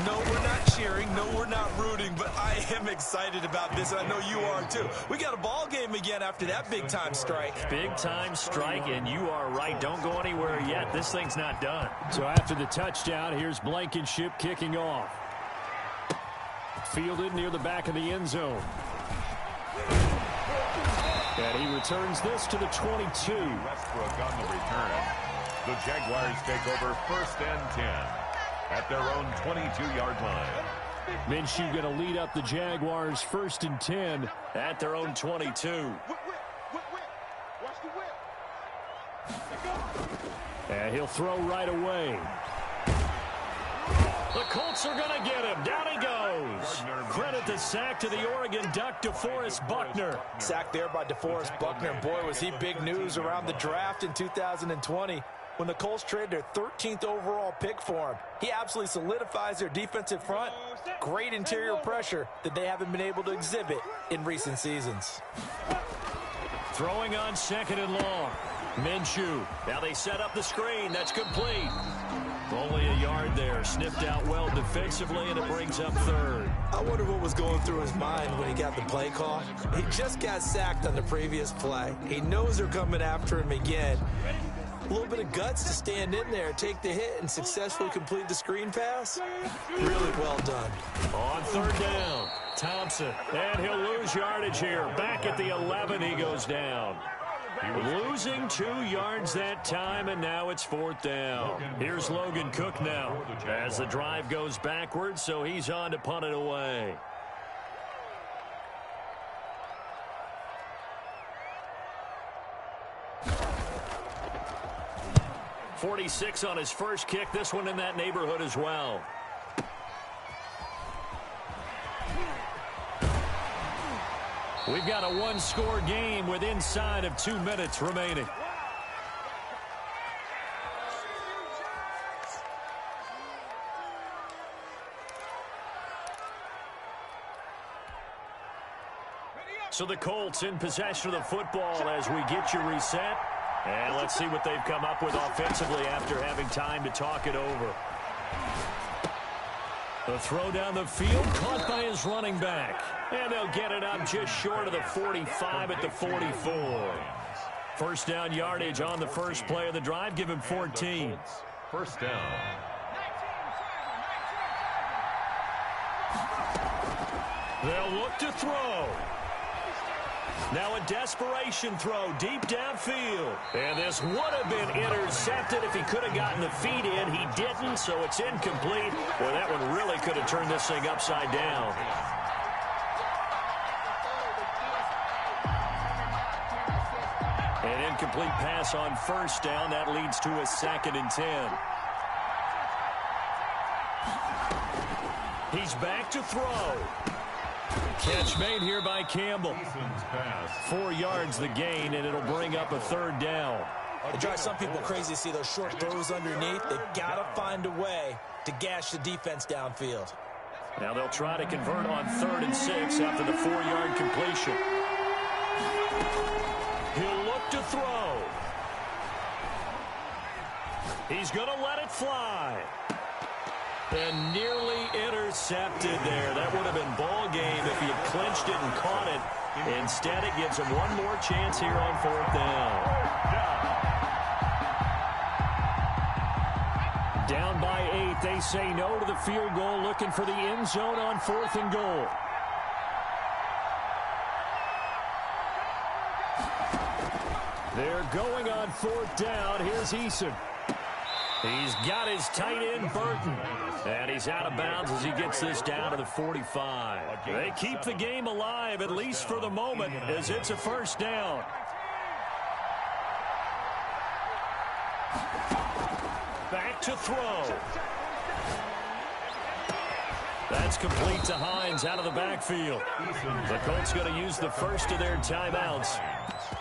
No, we're not cheering. No, we're not rooting, but I am excited about this, and I know you are too. We got a ball game again after that big-time strike. Big-time strike, and you are right. Don't go anywhere yet. This thing's not done. So after the touchdown, here's Blankenship kicking off. Fielded near the back of the end zone. And he returns this to the 22. Westbrook on the return. The Jaguars take over 1st and 10 at their own 22-yard line. Minshew going to lead up the Jaguars 1st and 10 at their own 22. Watch the whip. And he'll throw right away. The Colts are going to get him. Down he goes. Credit the sack to the Oregon Duck, DeForest Buckner. Sacked there by DeForest Buckner. Boy, was he big news around the draft in 2020 when the Colts traded their 13th overall pick for him. He absolutely solidifies their defensive front. Great interior pressure that they haven't been able to exhibit in recent seasons. Throwing on 2nd and long. Minshew. Now they set up the screen. That's complete. Only a yard there. Sniffed out well defensively, and it brings up 3rd. I wonder what was going through his mind when he got the play call. He just got sacked on the previous play. He knows they're coming after him again. A little bit of guts to stand in there, take the hit, and successfully complete the screen pass. Really well done. On 3rd down, Thompson. And he'll lose yardage here. Back at the 11, he goes down. Losing 2 yards that time, and now it's 4th down. Here's Logan Cook now as the drive goes backwards, so he's on to punt it away. .46 on his first kick. This one in that neighborhood as well. We've got a one-score game with inside of 2 minutes remaining. So the Colts in possession of the football as we get you reset. And let's see what they've come up with offensively after having time to talk it over. The throw down the field, caught by his running back. And they'll get it up just short of the 45 at the 44. First down yardage on the first play of the drive. Give him 14. 1st down. They'll look to throw. Now a desperation throw deep downfield. And this would have been intercepted if he could have gotten the feet in. He didn't, so it's incomplete. Boy, that one really could have turned this thing upside down. An incomplete pass on 1st down. That leads to a 2nd and 10. He's back to throw. Catch made here by Campbell. 4 yards the gain, and it'll bring up a 3rd down. It drives some people crazy to see those short throws underneath. They've got to find a way to gash the defense downfield. Now they'll try to convert on 3rd and 6 after the 4-yard completion. He'll look to throw. He's going to let it fly. And nearly intercepted there. That would have been ball game if he had clinched it and caught it. Instead, it gives him one more chance here on 4th down. Down by 8. They say no to the field goal, looking for the end zone on 4th and goal. They're going on 4th down. Here's Eason. He's got his tight end, Burton. And he's out of bounds as he gets this down to the 45. They keep the game alive, at least for the moment, as it's a 1st down. Back to throw. That's complete to Hines out of the backfield. The Colts going to use the first of their timeouts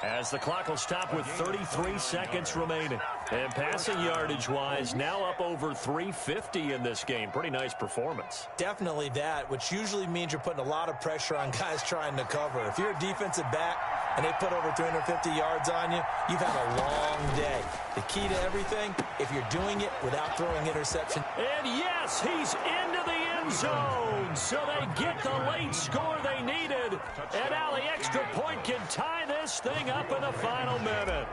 as the clock will stop with 33 seconds remaining. And passing yardage-wise, now up over 350 in this game. Pretty nice performance. Definitely that, which usually means you're putting a lot of pressure on guys trying to cover. If you're a defensive back and they put over 350 yards on you, you've had a long day. The key to everything, if you're doing it without throwing interception. And yes, he's into the end zone. So they get the late score they needed. And now the extra point can tie this thing up in the final minute.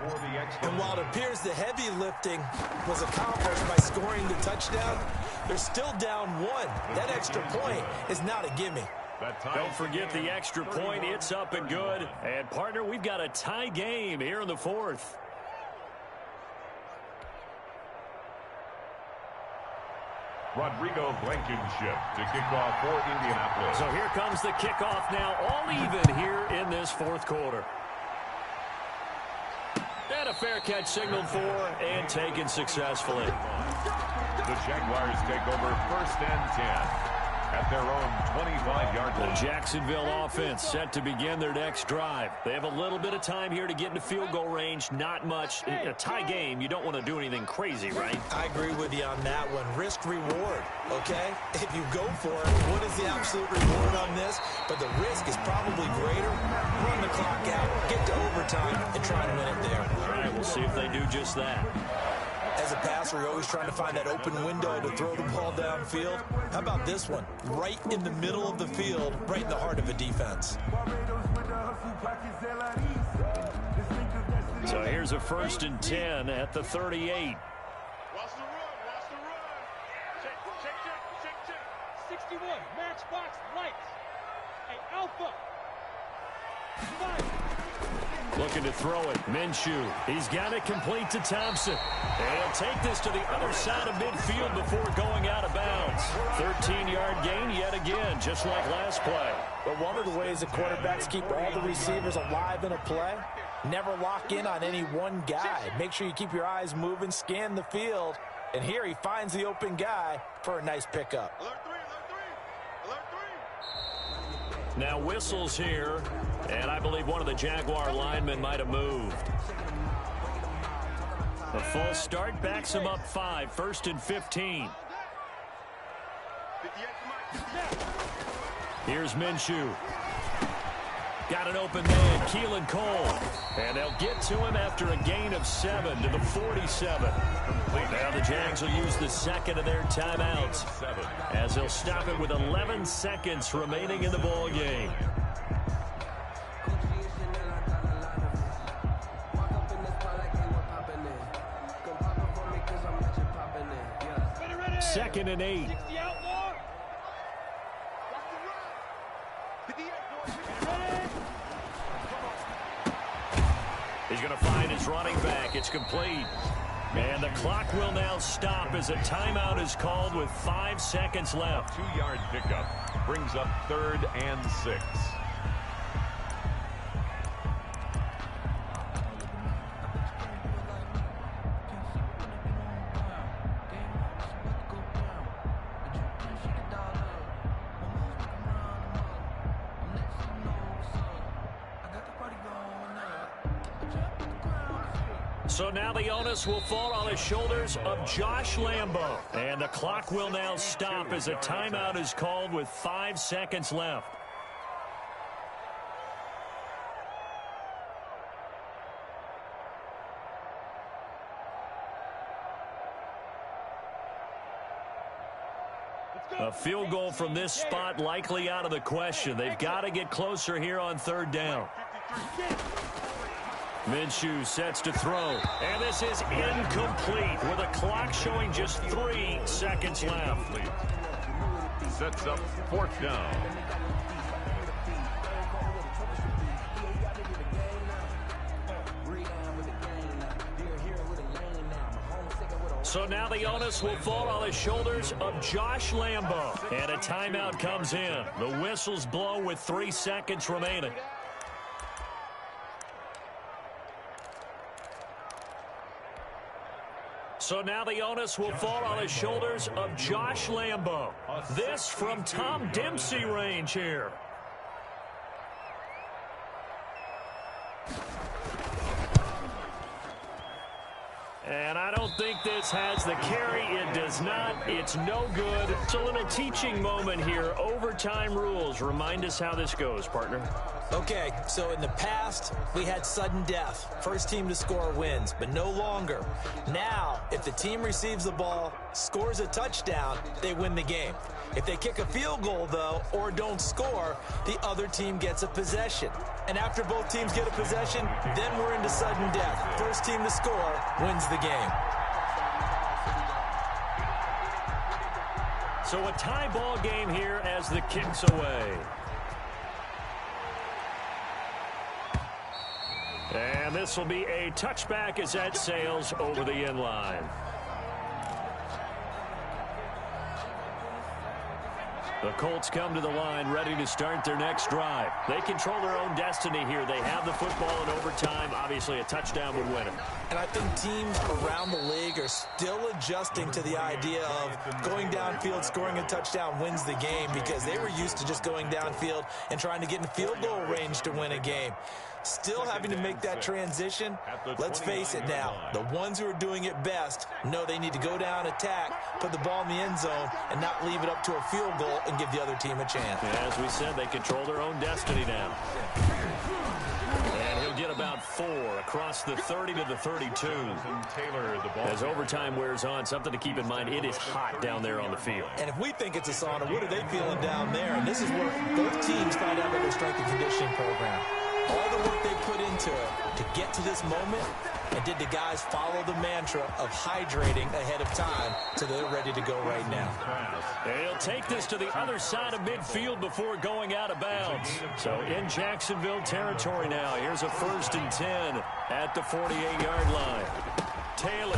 And while it appears the heavy lifting was accomplished by scoring the touchdown, they're still down 1. That extra point is not a gimme. Don't forget the extra point. It's up and good. And, partner, we've got a tie game here in the fourth. Rodrigo Blankenship to kick off for Indianapolis. So here comes the kickoff now, all even here in this fourth quarter. And a fair catch signaled for and taken successfully. The Jaguars take over 1st and 10 at their own 25-yard line. The Jacksonville offense set to begin their next drive. They have a little bit of time here to get into field goal range. Not much. In a tie game, you don't want to do anything crazy, right? I agree with you on that one. Risk reward, okay? If you go for it, what is the absolute reward on this? But the risk is probably greater. Run the clock out, get to overtime, and try to win it there. All right, we'll see if they do just that. As a passer, you're always trying to find that open window to throw the ball downfield. How about this one? Right in the middle of the field, right in the heart of a defense. So here's a 1st and 10 at the 38. Watch the run. Watch the run. Check. 61. Matchbox lights. Hey, Alpha. Fire. Looking to throw it. Minshew. He's got it complete to Thompson. And he'll take this to the other side of midfield before going out of bounds. 13-yard gain yet again, just like last play. But one of the ways that quarterbacks keep all the receivers alive in a play, never lock in on any one guy. Make sure you keep your eyes moving, scan the field. And here he finds the open guy for a nice pickup. Alert 3. Now whistles here. And I believe one of the Jaguar linemen might have moved. The false start backs him up 5, 1st and 15. Here's Minshew. Got an open man, Keelan Cole. And they'll get to him after a gain of 7 to the 47. Now the Jags will use the second of their timeouts as they'll stop it with 11 seconds remaining in the ball game. Second and 8. He's going to find his running back. It's complete. And the clock will now stop as a timeout is called with 5 seconds left. 2-yard pickup brings up 3rd and 6. So now the onus will fall on the shoulders of Josh Lambo. And the clock will now stop as a timeout is called with 5 seconds left. A field goal from this spot likely out of the question. They've got to get closer here on 3rd down. Minshew sets to throw, and this is incomplete with a clock showing just 3 seconds left. Sets up 4th down. So now the onus will fall on the shoulders of Josh Lambo. And a timeout comes in. The whistles blow with 3 seconds remaining. So now the onus will fall on the shoulders of Josh Lambo. This from Tom Dempsey range here. And I don't think this has the carry. It does not. It's no good. It's a little teaching moment here. Overtime rules. Remind us how this goes, partner. Okay, so in the past, we had sudden death. First team to score wins, but no longer. Now, if the team receives the ball, scores a touchdown, they win the game. If they kick a field goal, though, or don't score, the other team gets a possession. And after both teams get a possession, then we're into sudden death. First team to score wins the game. So a tie ball game here as the kick's away. And this will be a touchback as that sails over the end line. The Colts come to the line ready to start their next drive. They control their own destiny here. They have the football in overtime. Obviously, a touchdown would win it. And I think teams around the league are still adjusting to the idea of going downfield, scoring a touchdown wins the game, because they were used to just going downfield and trying to get in field goal range to win a game. Still having to make that transition. Let's face it now, the ones who are doing it best know they need to go down, attack, put the ball in the end zone, and not leave it up to a field goal and give the other team a chance. As we said, they control their own destiny now. And he'll get about 4 across the 30 to the 32. As overtime wears on, something to keep in mind, it is hot down there on the field. And if we think it's a sauna, what are they feeling down there? And this is where both teams find out about their strength and conditioning program. All the work they put into it to get to this moment, and did the guys follow the mantra of hydrating ahead of time so they're ready to go right now. And he'll take this to the other side of midfield before going out of bounds. So in Jacksonville territory now. Here's a 1st and 10 at the 48-yard line. Taylor.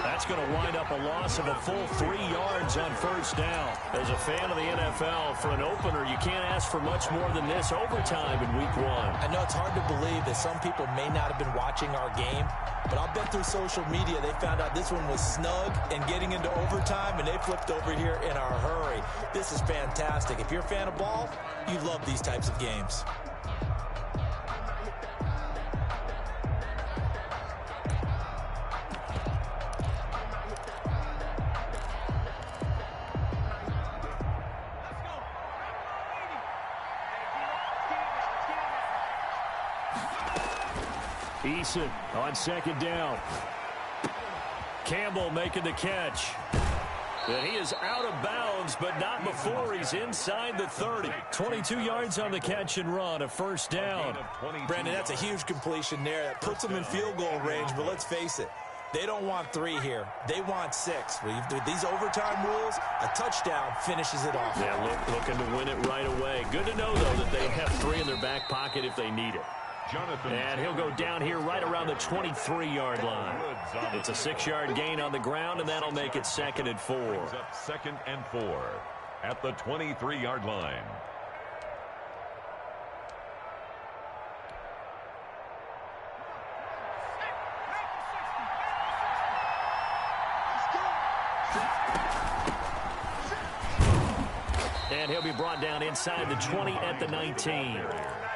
That's going to wind up a loss of a full 3 yards on 1st down. As a fan of the NFL, for an opener, you can't ask for much more than this overtime in week 1. I know it's hard to believe that some people may not have been watching our game, but I'll bet through social media they found out this one was snug and getting into overtime, and they flipped over here in a hurry. This is fantastic. If you're a fan of ball, you love these types of games. Eason on 2nd down. Campbell making the catch. And he is out of bounds, but not before he's inside the 30. 22 yards on the catch and run, a 1st down. Brandon, that's a huge completion there. That puts them in field goal range, but let's face it, they don't want 3 here. They want 6. With these overtime rules, a touchdown finishes it off. Yeah, looking to win it right away. Good to know, though, that they have 3 in their back pocket if they need it. And he'll go down here right around the 23-yard line. It's a 6-yard gain on the ground, and that'll make it 2nd and 4. 2nd and 4 at the 23-yard line. And he'll be brought down inside the 20 at the 19.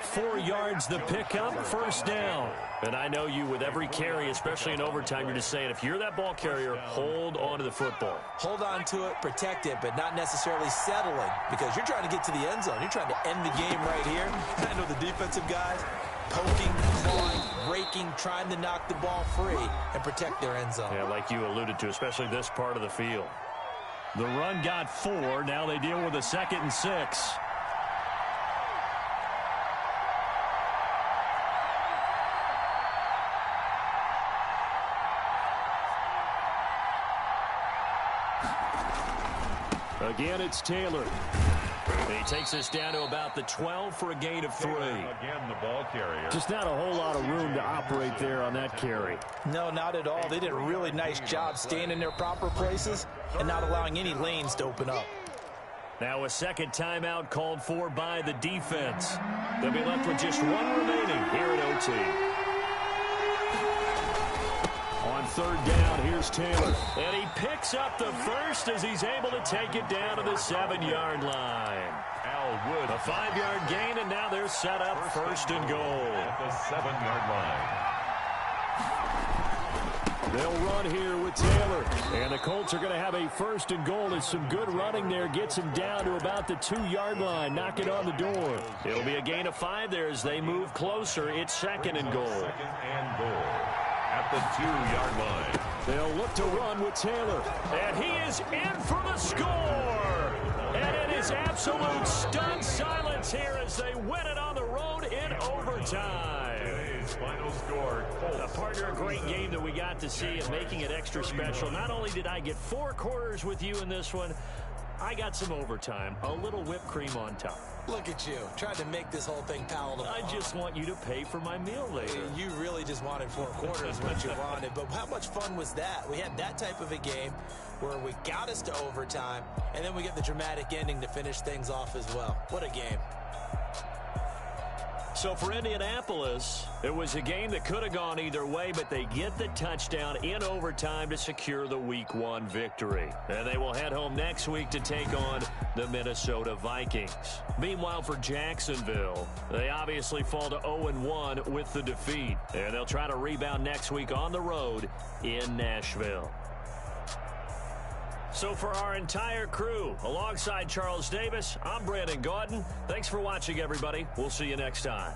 4 yards the pickup, 1st down. And I know you, with every carry, especially in overtime, you're just saying, if you're that ball carrier, hold on to the football. Hold on to it, protect it, but not necessarily settling, because you're trying to get to the end zone. You're trying to end the game right here. I know the defensive guys poking, clawing, raking, trying to knock the ball free and protect their end zone. Yeah, like you alluded to, especially this part of the field. The run got 4. Now they deal with a 2nd and 6. Again, it's Taylor. He takes us down to about the 12 for a gain of 3. Again, the ball carrier. Just not a whole lot of room to operate there on that carry. No, not at all. They did a really nice job staying in their proper places and not allowing any lanes to open up. Now a 2nd timeout called for by the defense. They'll be left with just 1 remaining here at OT. On 3rd down, here's Taylor. And he picks up the 1st as he's able to take it down to the 7-yard line. Al Wood. A 5-yard gain, and now they're set up 1st and goal. At the 7-yard line. They'll run here with Taylor. And the Colts are going to have a 1st and goal as some good running there gets him down to about the 2-yard line. Knock it on the door. It'll be a gain of 5 there as they move closer. It's 2nd and goal. 2nd and goal. At the 2-yard line. They'll look to run with Taylor. And he is in for the score. And it is absolute stunned silence here as they win it on the road in overtime. Today's final score. Partner, a great game that we got to see and making it extra special. Not only did I get 4 quarters with you in this one, I got some overtime, a little whipped cream on top. Look at you, trying to make this whole thing palatable. I just want you to pay for my meal later. You really just wanted 4 quarters what you wanted. But how much fun was that? We had that type of a game where we got us to overtime, and then we get the dramatic ending to finish things off as well. What a game. So for Indianapolis, it was a game that could have gone either way, but they get the touchdown in overtime to secure the Week 1 victory. And they will head home next week to take on the Minnesota Vikings. Meanwhile, for Jacksonville, they obviously fall to 0-1 with the defeat. And they'll try to rebound next week on the road in Nashville. So for our entire crew, alongside Charles Davis, I'm Brandon Gaudin. Thanks for watching, everybody. We'll see you next time.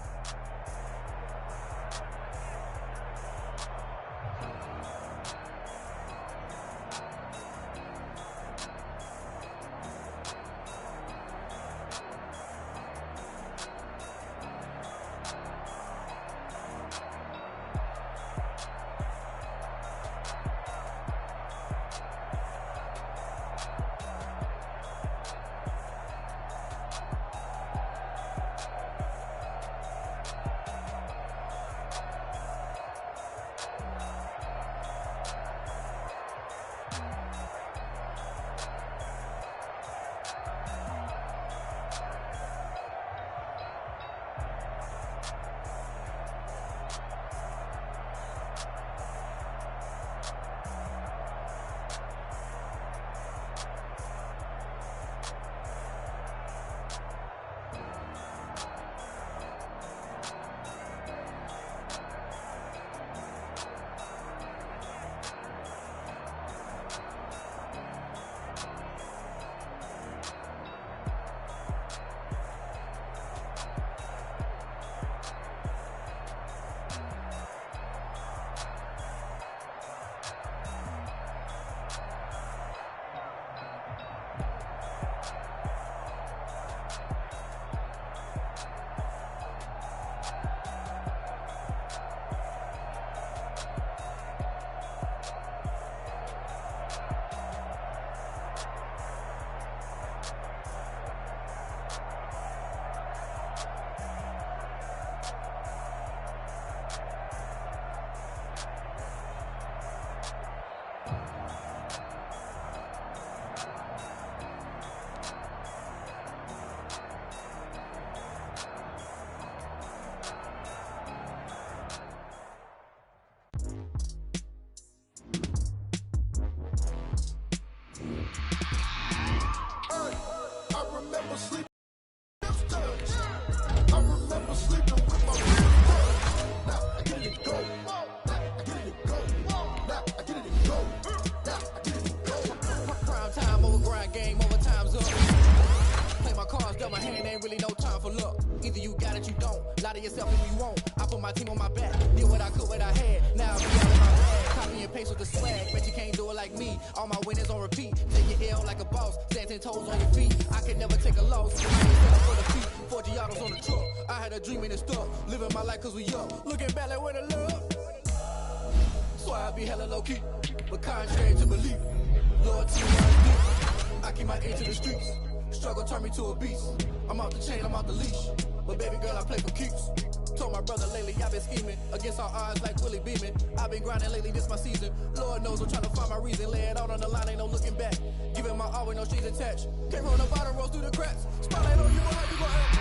To a beast. I'm out the chain, I'm out the leash. But baby girl, I play for keeps. Told my brother lately, I've been scheming against all odds like Willie Beeman. I've been grinding lately, this my season. Lord knows I'm trying to find my reason. Lay it out on the line, ain't no looking back. Giving my all with no strings attached. Can't roll the bottom, rolls through the cracks. Spotlight on you, how you gon' act?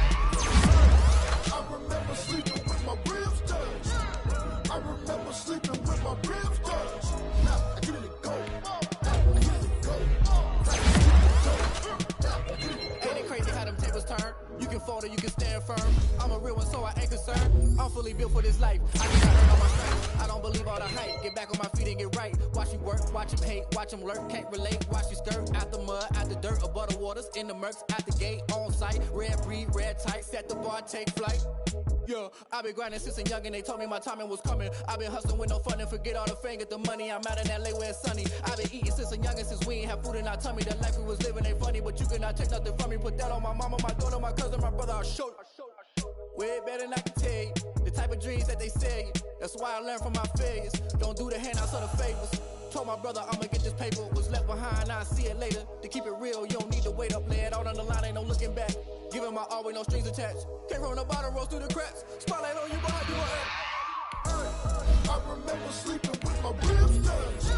I remember sleeping with my ribs touched. I remember sleeping with my ribs touched. Now I get it go. You can fold or you can stand firm. I'm a real one, so I ain't concerned. I'm fully built for this life. I just got hurt on my strength. I don't believe all the hype. Get back on my feet and get right. Watch you work, watch him hate, watch him lurk. Can't relate, watch you skirt. Out the mud, out the dirt, above the waters, in the murks, out the gate, on site. Red breed, red tight, set the bar, take flight. Yeah, I've been grinding since a young and they told me my timing was coming. I've been hustling with no fun and forget all the fame, get the money. I'm out in LA where it's sunny. I've been eating since a young and since we ain't have food in our tummy. The life we was living ain't funny, but you cannot take nothing from me. Put that on my mama, my daughter, my cousin, my brother, I'll show you. Way better than I can tell you. The type of dreams that they sell you. That's why I learned from my failures. Don't do the handouts or the favors. Told my brother I'ma get this paper, was left behind, I'll see it later. To keep it real, you don't need to wait up, lay it out on the line, ain't no looking back. Giving my all with no strings attached. Came from the bottom, rose through the cracks. Spotlight on you, behind you, I remember sleeping with my ribs touched.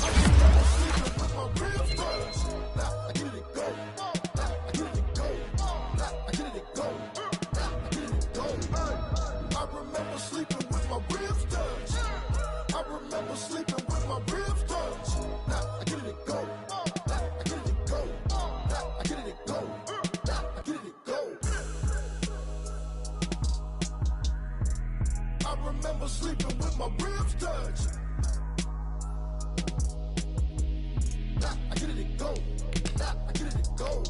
I remember sleeping with my ribs touched. Now I get it go. Now I get it go. Now I get it go. Now I get it go. I remember sleeping with my ribs touched. I remember sleeping with my ribs touched. Now I get it go. Now I get it go. Now I get it go. Now I get it go. I remember sleeping with my ribs touched. Now I get it go. Now I get it go.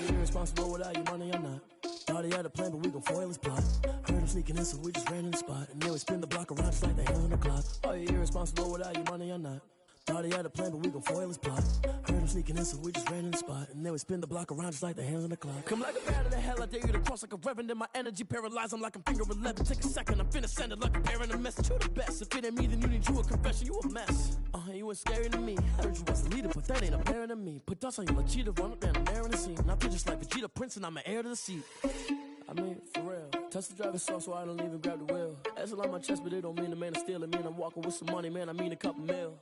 Irresponsible without your money or not. Thought he had a plan, but we gon' foil his plot. Heard him sneaking in, so we just ran in the spot. And then we spin the block around just like the hands on the clock. Are you irresponsible without your money or not? Thought he had a plan, but we gon' foil his plot. Heard him sneaking in, so we just ran in the spot. And then we spin the block around just like the hands on the clock. Come like a bat of the hell, I dare you to cross like a reverend. And my energy paralyzed, I'm like I'm finger 11. Take a second, I'm finna send it like a parent a message. You the best, if it ain't me, then you need you a confession. You a mess, you ain't scary to me. Heard you was a leader, but that ain't apparent to me. Put dust on you like cheetah, run up down the air in the scene. Now pictures like Vegeta Prince, and I'm an heir to the seat. I mean, for real. Touch the driver's soft, so I don't even grab the wheel. That's on my chest, but it don't mean the man is stealing. Mean I'm walking with some money, man, I mean a couple mil.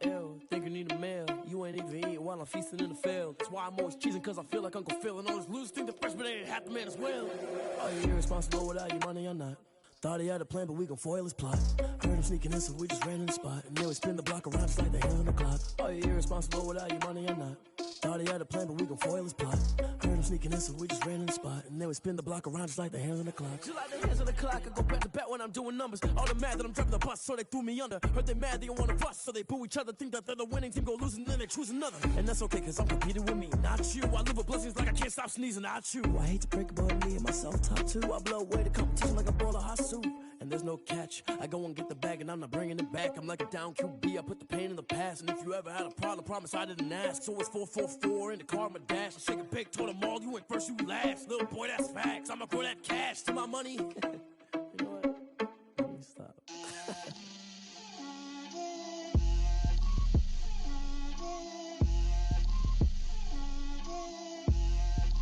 Ew, think you need a meal. You ain't even eating while I'm feasting in the field. That's why I'm always cheesing, cause I feel like Uncle Phil. And all those losers think the freshman ain't half the man as well. Are you irresponsible without your money or not? Thought he had a plan, but we gon' foil his plot. Heard him sneaking in, so we just ran in the spot. And then we spin the block around just like the hands on the clock. Are you irresponsible without your money or not? Thought he had a plan, but we gon' foil his plot. Heard him sneaking in, so we just ran in the spot. And then we spin the block around just like the hands on the clock. Just like the hands on the clock, I go back to back when I'm doing numbers. All the mad that I'm driving the bus, so they threw me under. Heard they mad, they don't wanna bust, so they boo each other. Think that they're the winning team, go losing, then they choose another. And that's okay, cause I'm competing with me, not you. I live with blessings like I can't stop sneezing, not you. I hate to break it, but me and myself top two. I blow away the competition like a bowl of hot soup. And there's no catch. I go and get the bag and I'm not bringing it back. I'm like a down QB, I put the pain in the past. And if you ever had a problem, promise I didn't ask. So it's 444 in the car, my dash. I shake a big, told them all, you went first, you last. Little boy, that's facts. I'ma grow that cash to my money.